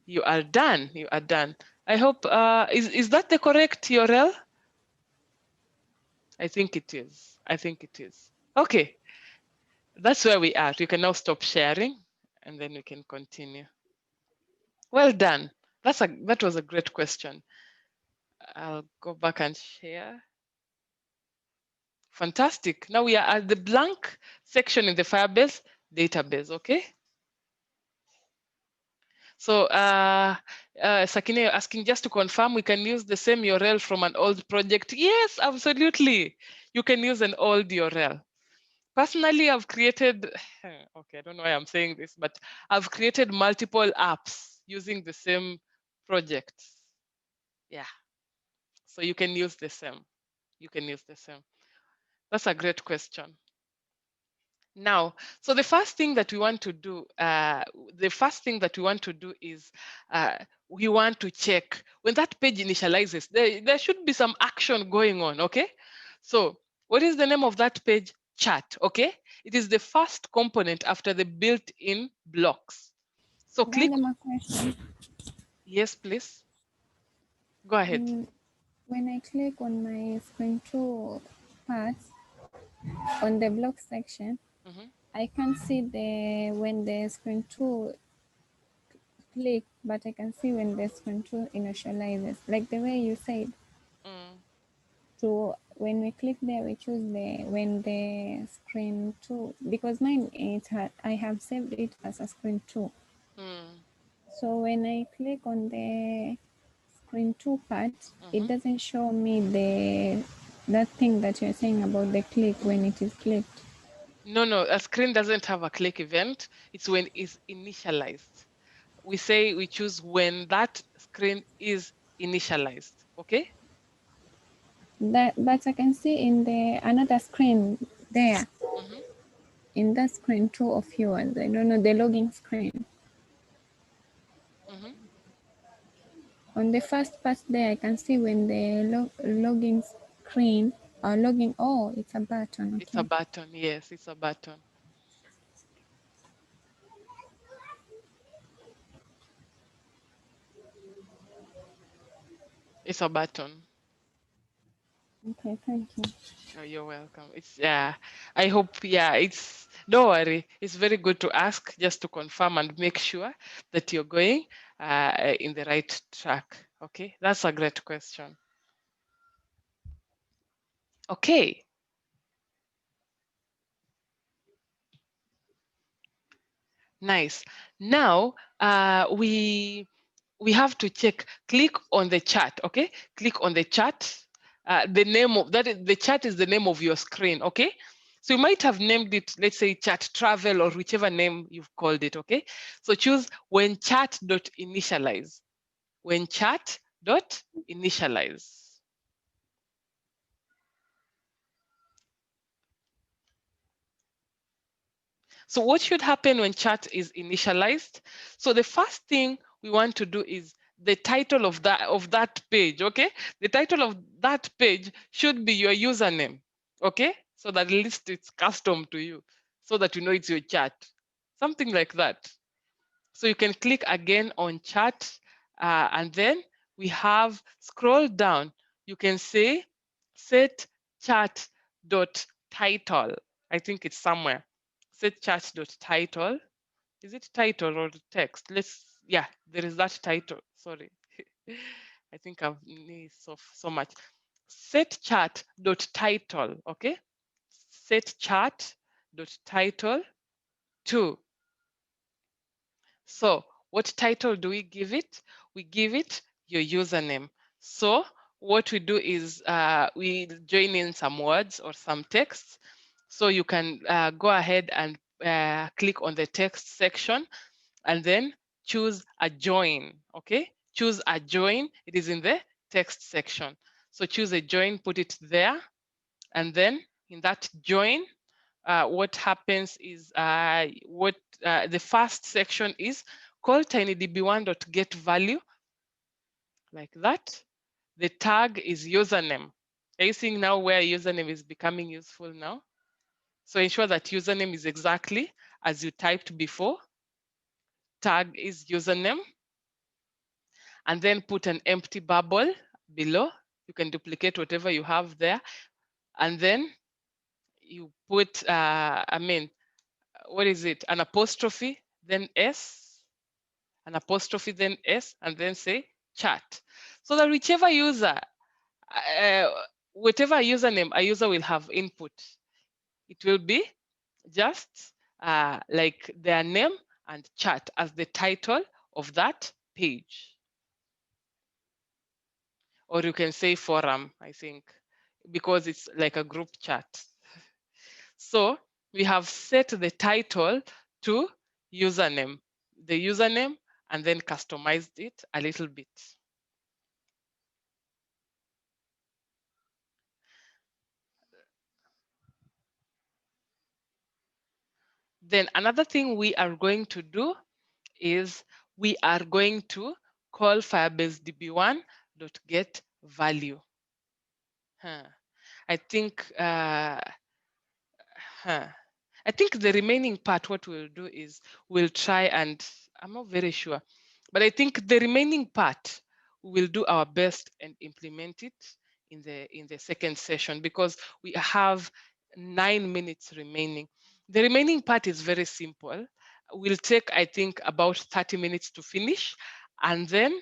Speaker 1: You are done. You are done. I hope, is that the correct URL? I think it is. I think it is. Okay. That's where we are. You can now stop sharing and then we can continue. Well done. That was a great question. I'll go back and share. Fantastic. Now we are at the blank section in the Firebase database, okay? So Sakine, you're asking just to confirm, we can use the same URL from an old project. Yes, absolutely. You can use an old URL. Personally, I've created, okay, I don't know why I'm saying this, but I've created multiple apps using the same projects. Yeah, so you can use the same. You can use the same. That's a great question. Now, so the first thing that we want to do, is we want to check when that page initializes, there should be some action going on, okay? So what is the name of that page? Chat, okay? It is the first component after the built-in blocks. So click.
Speaker 2: Random question.
Speaker 1: Yes, please. Go ahead.
Speaker 2: When I click on my screen 2 parts on the block section, I can't see when the screen 2 click, but I can see when the screen 2 initializes, like the way you said. So when we click there, we choose when the screen 2, because mine I have saved it as a screen 2. So when I click on the screen 2 part, it doesn't show me that thing that you're saying about the click when it is clicked.
Speaker 1: No, a screen doesn't have a click event. It's when it's initialized. We choose when that screen is initialized, okay?
Speaker 2: But I can see in the another screen there, in that screen 2 of yours, I don't know, the login screen. On the first part there, I can see when the login screen or login, oh, it's a button, okay.
Speaker 1: It's a button, yes, it's a button. It's a button.
Speaker 2: Okay, thank you.
Speaker 1: Oh, you're welcome. It's I hope, don't worry. It's very good to ask just to confirm and make sure that you're going in the right track. Okay, that's a great question. Okay. Nice. Now we have to check. Click on the chat. Okay, click on the chat. The name of the chat is the name of your screen. Okay, so you might have named it, let's say chat travel or whichever name you've called it. Okay, so choose when chat.initialize. When chat.initialize. So what should happen when chat is initialized? So the first thing we want to do is the title of that page, okay? The title of that page should be your username, okay? So that at least it's custom to you, so that you know it's your chat, something like that. So you can click again on chat, and then we have scroll down. You can say set chat.title. I think it's somewhere. Set chat.title. Is it title or text? There is that title. Sorry. I think I've missed so much. Set chat.title, okay? Set chat.title 2. So what title do we give it? We give it your username. So what we do is we join in some words or some text. So you can go ahead and click on the text section and then choose a join, okay? Choose a join, it is in the text section. So choose a join, put it there, and then in that join, what happens is the first section is call tinydb1.getValue, like that. The tag is username. Are you seeing now where username is becoming useful now? So ensure that username is exactly as you typed before. Tag is username. And then put an empty bubble below. You can duplicate whatever you have there. And then you put, what is it? An apostrophe then S, an apostrophe, then S, and then say chat. So that whichever user, whatever username a user will have input, it will be just like their name and chat as the title of that page. Or you can say forum, I think, because it's like a group chat. So we have set the title to username, the username, and then customized it a little bit. Then another thing we are going to do is we are going to call Firebase db1.getValue. I think I think the remaining part, what we'll do is we'll try and, I'm not very sure, but I think the remaining part, we'll do our best and implement it in the second session, because we have 9 minutes remaining. The remaining part is very simple. We'll take, I think, about 30 minutes to finish. And then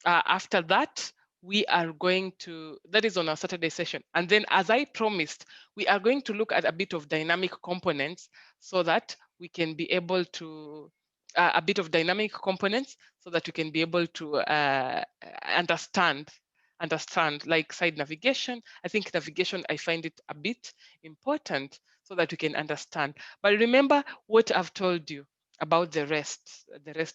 Speaker 1: after that, we are going to, that is on our Saturday session. And then, as I promised, we are going to look at a bit of dynamic components so that we can be able to, a bit of dynamic components so that we can be able to understand like side navigation. I think navigation, I find it a bit important so that we can understand. But remember what I've told you about the rest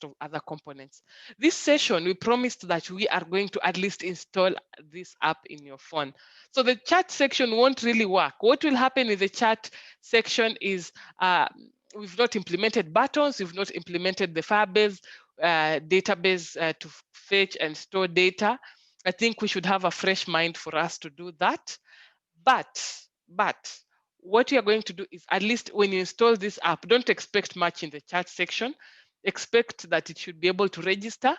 Speaker 1: of other components. This session, we promised that we are going to at least install this app in your phone. So the chat section won't really work. What will happen in the chat section is we've not implemented buttons, we've not implemented the Firebase database to fetch and store data. I think we should have a fresh mind for us to do that. But what you are going to do is, at least when you install this app, don't expect much in the chat section. Expect that it should be able to register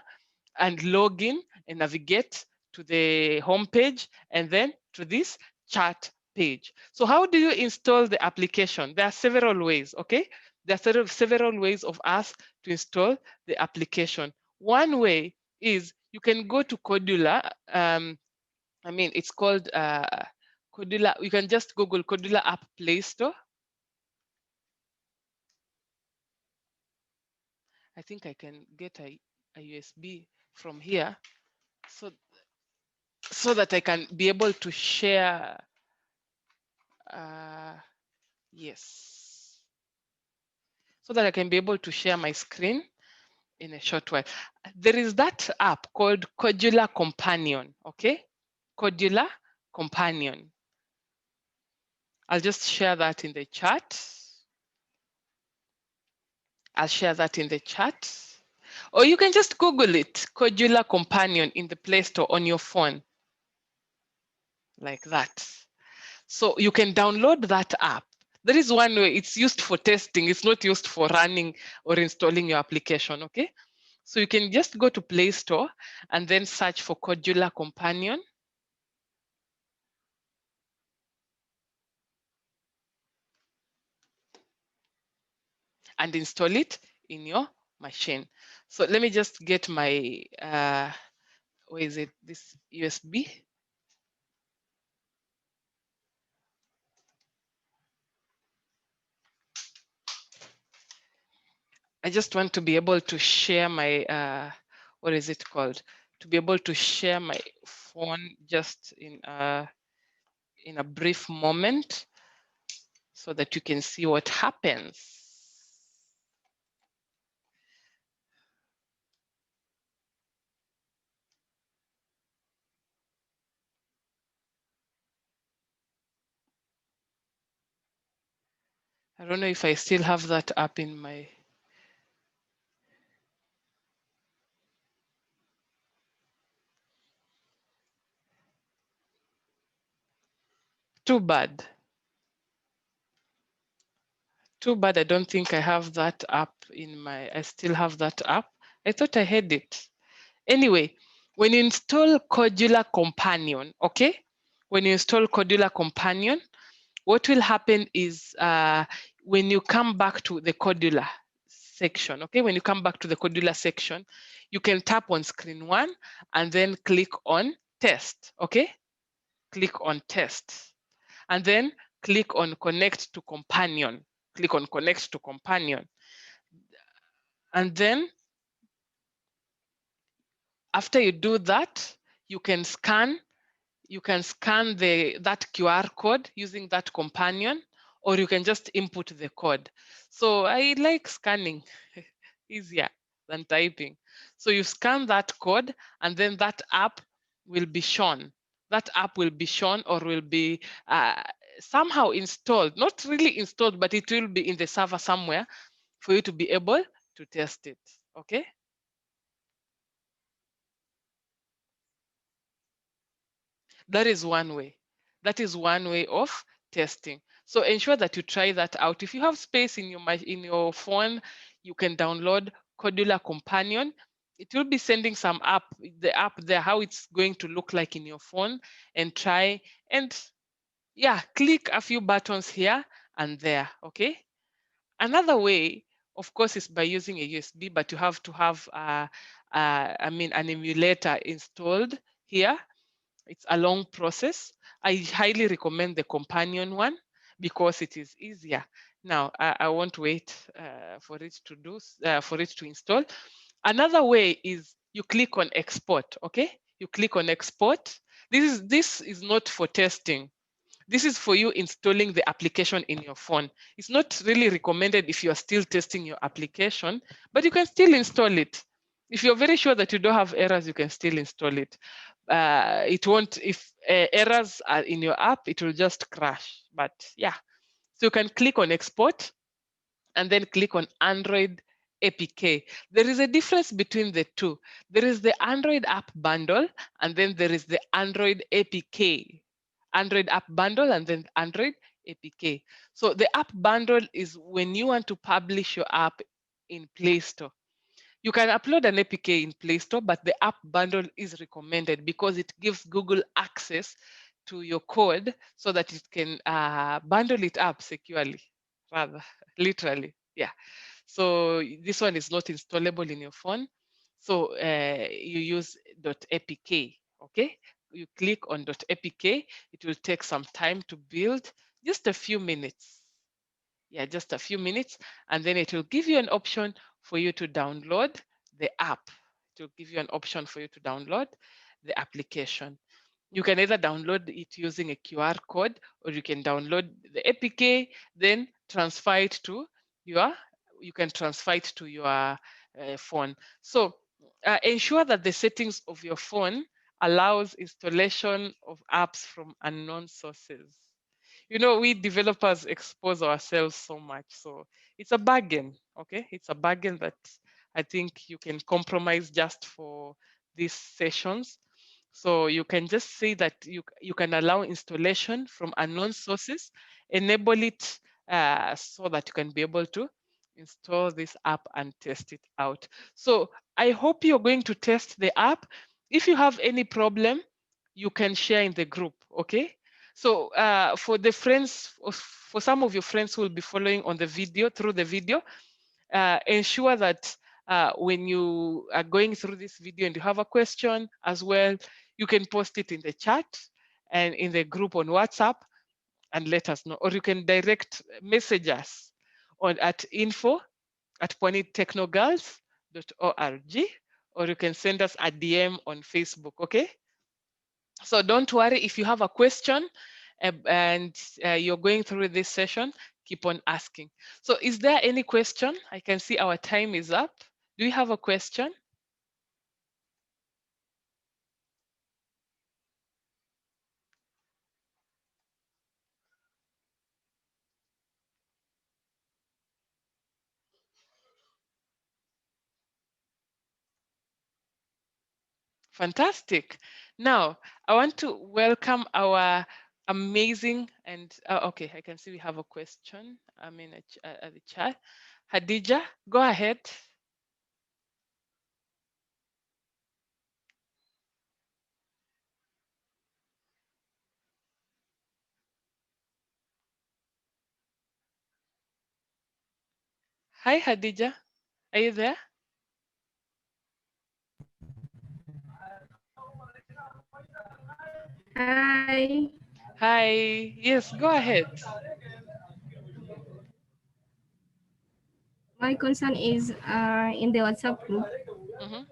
Speaker 1: and log in and navigate to the home page and then to this chat page. So how do you install the application? There are several ways, okay? There are several ways of us to install the application. One way is you can go to Kodular. I mean, it's called Kodular. You can just Google Kodular App Play Store. I think I can get a USB from here so that I can be able to share. Yes. So that I can be able to share my screen in a short while. There is that app called Kodular Companion, okay? Kodular Companion. I'll just share that in the chat. I'll share that in the chat. Or you can just Google it, Kodular Companion, in the Play Store on your phone, like that. So you can download that app. There is one way. It's used for testing. It's not used for running or installing your application, okay? So you can just go to Play Store and then search for Kodular Companion. And install it in your machine. So let me just get my, where is it, this USB? I just want to be able to share my, what is it called? To be able to share my phone just in a brief moment so that you can see what happens. I don't know if I still have that app in my. Too bad. Too bad I don't think I have that app in my, I still have that app. I thought I had it. Anyway, when you install Kodular Companion, okay? When you install Kodular Companion, what will happen is when you come back to the Kodular section, okay? When you come back to the Kodular section, you can tap on screen 1 and then click on test, okay? Click on test. And then click on connect to companion. Click on connect to companion. And then after you do that, you can scan that QR code using that companion, or you can just input the code. So I like scanning, easier than typing. So you scan that code and then that app will be shown. That app will be shown or will be somehow installed, not really installed, but it will be in the server somewhere for you to be able to test it, okay? That is one way. That is one way of testing. So ensure that you try that out. If you have space in your phone, you can download Kodular Companion. It will be sending the app there, how it's going to look like in your phone, and try and yeah, click a few buttons here and there, okay? Another way, of course, is by using a USB, but you have to have, an emulator installed here. It's a long process. I highly recommend the companion one because it is easier. Now, I won't wait for it to install. Another way is you click on export, okay? You click on export. This is not for testing. This is for you installing the application in your phone. It's not really recommended if you're still testing your application, but you can still install it. If you're very sure that you don't have errors, you can still install it. It won't, if errors are in your app, it will just crash. But yeah, so you can click on export and then click on Android APK. There is a difference between the two. There is the Android app bundle, and then there is the Android APK. Android app bundle and then Android APK. So the app bundle is when you want to publish your app in Play Store. You can upload an APK in Play Store, but the app bundle is recommended because it gives Google access to your code so that it can bundle it up securely, rather, literally. Yeah. So this one is not installable in your phone. So you use .apk, okay? You click on .apk. It will take some time to build, just a few minutes. Yeah, just a few minutes. And then it will give you an option for you to download the app. It will give you an option for you to download the application. You can either download it using a QR code, or you can download the APK, then transfer it to you can transfer it to your phone. So ensure that the settings of your phone allows installation of apps from unknown sources. You know, we developers expose ourselves so much. So it's a bargain, okay? It's a bargain that I think you can compromise just for these sessions. So you can just say that you can allow installation from unknown sources, enable it so that you can be able to install this app and test it out. So I hope you're going to test the app. If you have any problem, you can share in the group, okay? So for the friends, for some of your friends who will be following on the video, through the video, ensure that when you are going through this video and you have a question as well, you can post it in the chat and in the group on WhatsApp and let us know. Or you can direct message us at info@pwanitechnogirls.org, or you can send us a DM on Facebook, okay? So don't worry if you have a question and you're going through this session, keep on asking. So is there any question? I can see our time is up. Do you have a question? Fantastic. Now, I want to welcome our amazing and, okay, I can see we have a question. I'm in at the chat. Hadija, go ahead. Hi, Hadija. Are you there?
Speaker 5: Hi.
Speaker 1: Hi. Yes, go ahead.
Speaker 5: My concern is in the WhatsApp group.
Speaker 1: Mm-hmm.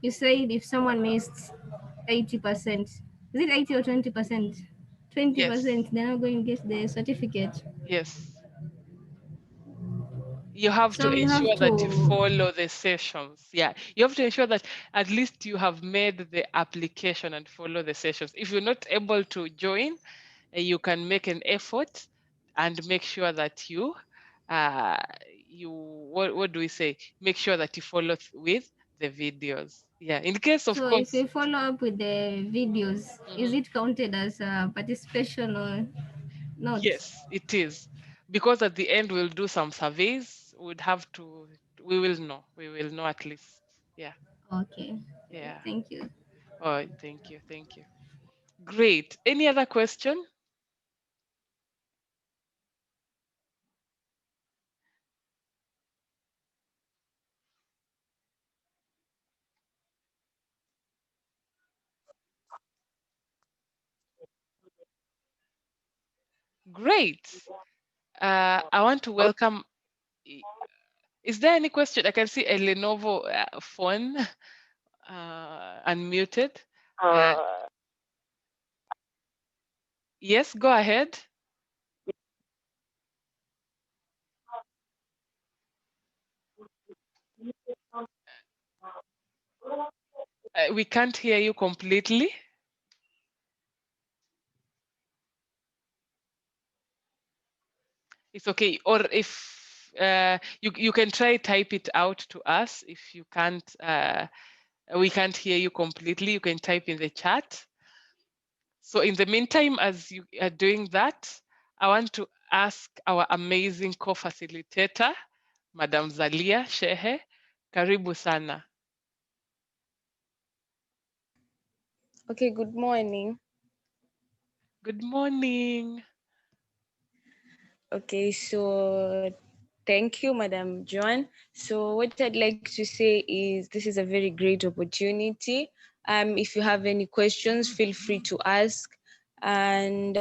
Speaker 5: You said if someone missed 80%, is it 80 or 20%?
Speaker 1: Yes.
Speaker 5: 20%, they're not going to get the certificate.
Speaker 1: Yes. You have to
Speaker 5: So you have
Speaker 1: ensure that you
Speaker 5: to.
Speaker 1: follow the sessions. Yeah, you have to ensure that at least you have made the application and follow the sessions. If you're not able to join, you can make an effort and make sure that uh, what do we say? Make sure that you follow with the videos. Yeah, in case of
Speaker 5: So if
Speaker 1: course.
Speaker 5: we follow up with the videos, is
Speaker 1: Mhm.
Speaker 5: it counted as participation or not?
Speaker 1: Yes, it is. Because at the end we'll do some surveys. We will know at least. Yeah.
Speaker 5: Okay.
Speaker 1: Yeah.
Speaker 5: Thank you.
Speaker 1: Oh, thank you. Thank you. Great. Any other question? Great. I want to welcome. i- Is there any question? I can see a Lenovo phone unmuted. Uh, yes, go ahead. We can't hear you completely. It's okay. Or if you can try type it out to us. If you can't, we can't hear you completely. You can type in the chat. So in the meantime, as you are doing that, I want to ask our amazing co-facilitator, Madam Zalia Shehe. Karibu sana.
Speaker 6: Okay, good morning.
Speaker 1: Good morning.
Speaker 6: Okay, so thank you, Madam Joan. So what I'd like to say is this is a very great opportunity. If you have any questions, feel free to ask. And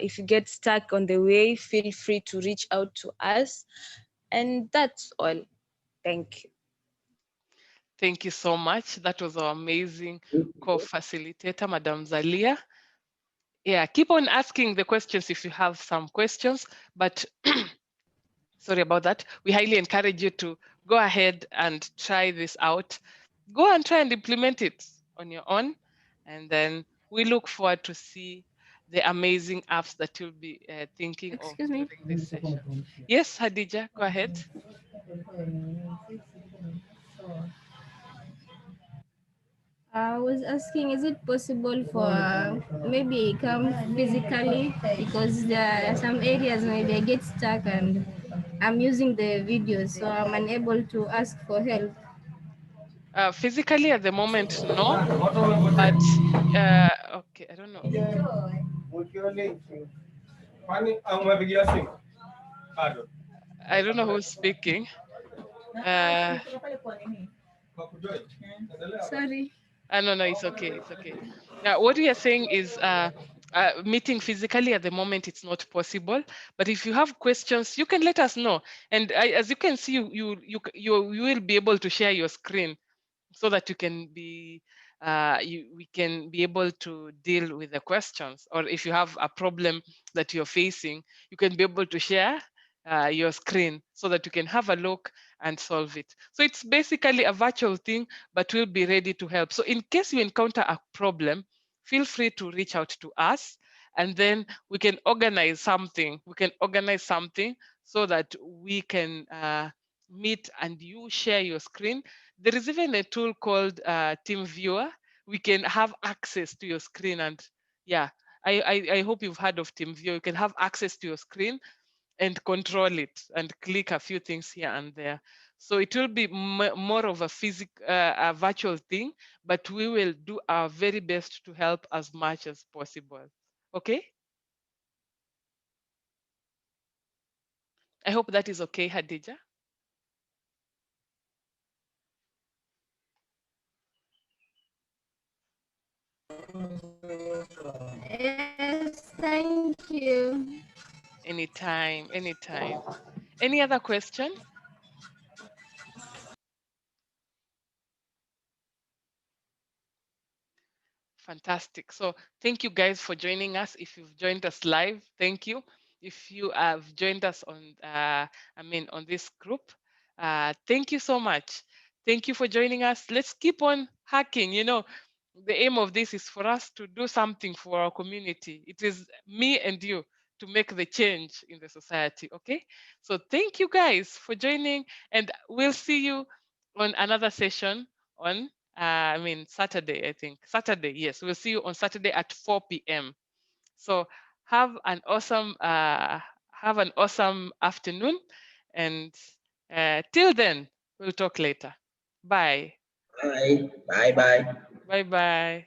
Speaker 6: if you get stuck on the way, feel free to reach out to us. And that's all. Thank you.
Speaker 1: Thank you so much. That was our amazing co-facilitator, Madam Zalia. Yeah, keep on asking the questions if you have some questions, but sorry about that. We highly encourage you to go ahead and try this out. Go and try and implement it on your own. And then we look forward to see the amazing apps that you'll be thinking of
Speaker 5: Excuse me.
Speaker 1: during this session. Yes, Hadija, go ahead.
Speaker 5: I was asking, is it possible for maybe come physically, because there are some areas maybe I get stuck and I'm using the videos, so I'm unable to ask for help.
Speaker 1: Physically at the moment, no, but okay, I don't know. I don't know who's speaking. Uh,
Speaker 5: Sorry.
Speaker 1: no, no, it's okay. It's okay. Now, what we are saying is meeting physically at the moment, it's not possible. But if you have questions, you can let us know. And as you can see, you will be able to share your screen so that you can be we can be able to deal with the questions. Or if you have a problem that you're facing, you can be able to share your screen so that you can have a look and solve it. So it's basically a virtual thing, but we'll be ready to help. So in case you encounter a problem, feel free to reach out to us, and then we can organize something. We can organize something so that we can meet and you share your screen. There is even a tool called Team Viewer. We can have access to your screen, and yeah, I hope you've heard of Team Viewer. You can have access to your screen and control it and click a few things here and there. So it will be more of a virtual thing, but we will do our very best to help as much as possible. Okay? I hope that is okay, Hadija.
Speaker 5: Yes, thank you.
Speaker 1: Anytime, anytime. Any other question? Fantastic. So thank you guys for joining us. If you've joined us live, thank you. If you have joined us on, on this group, thank you so much. Thank you for joining us. Let's keep on hacking. You know, the aim of this is for us to do something for our community. It is me and you to make the change in the society. Okay. So thank you guys for joining, and we'll see you on another session on Saturday, I think. Saturday, yes. We'll see you on Saturday at 4 p.m. So have an awesome afternoon, and till then, we'll talk later. Bye.
Speaker 3: Bye. Bye. Bye.
Speaker 1: Bye bye.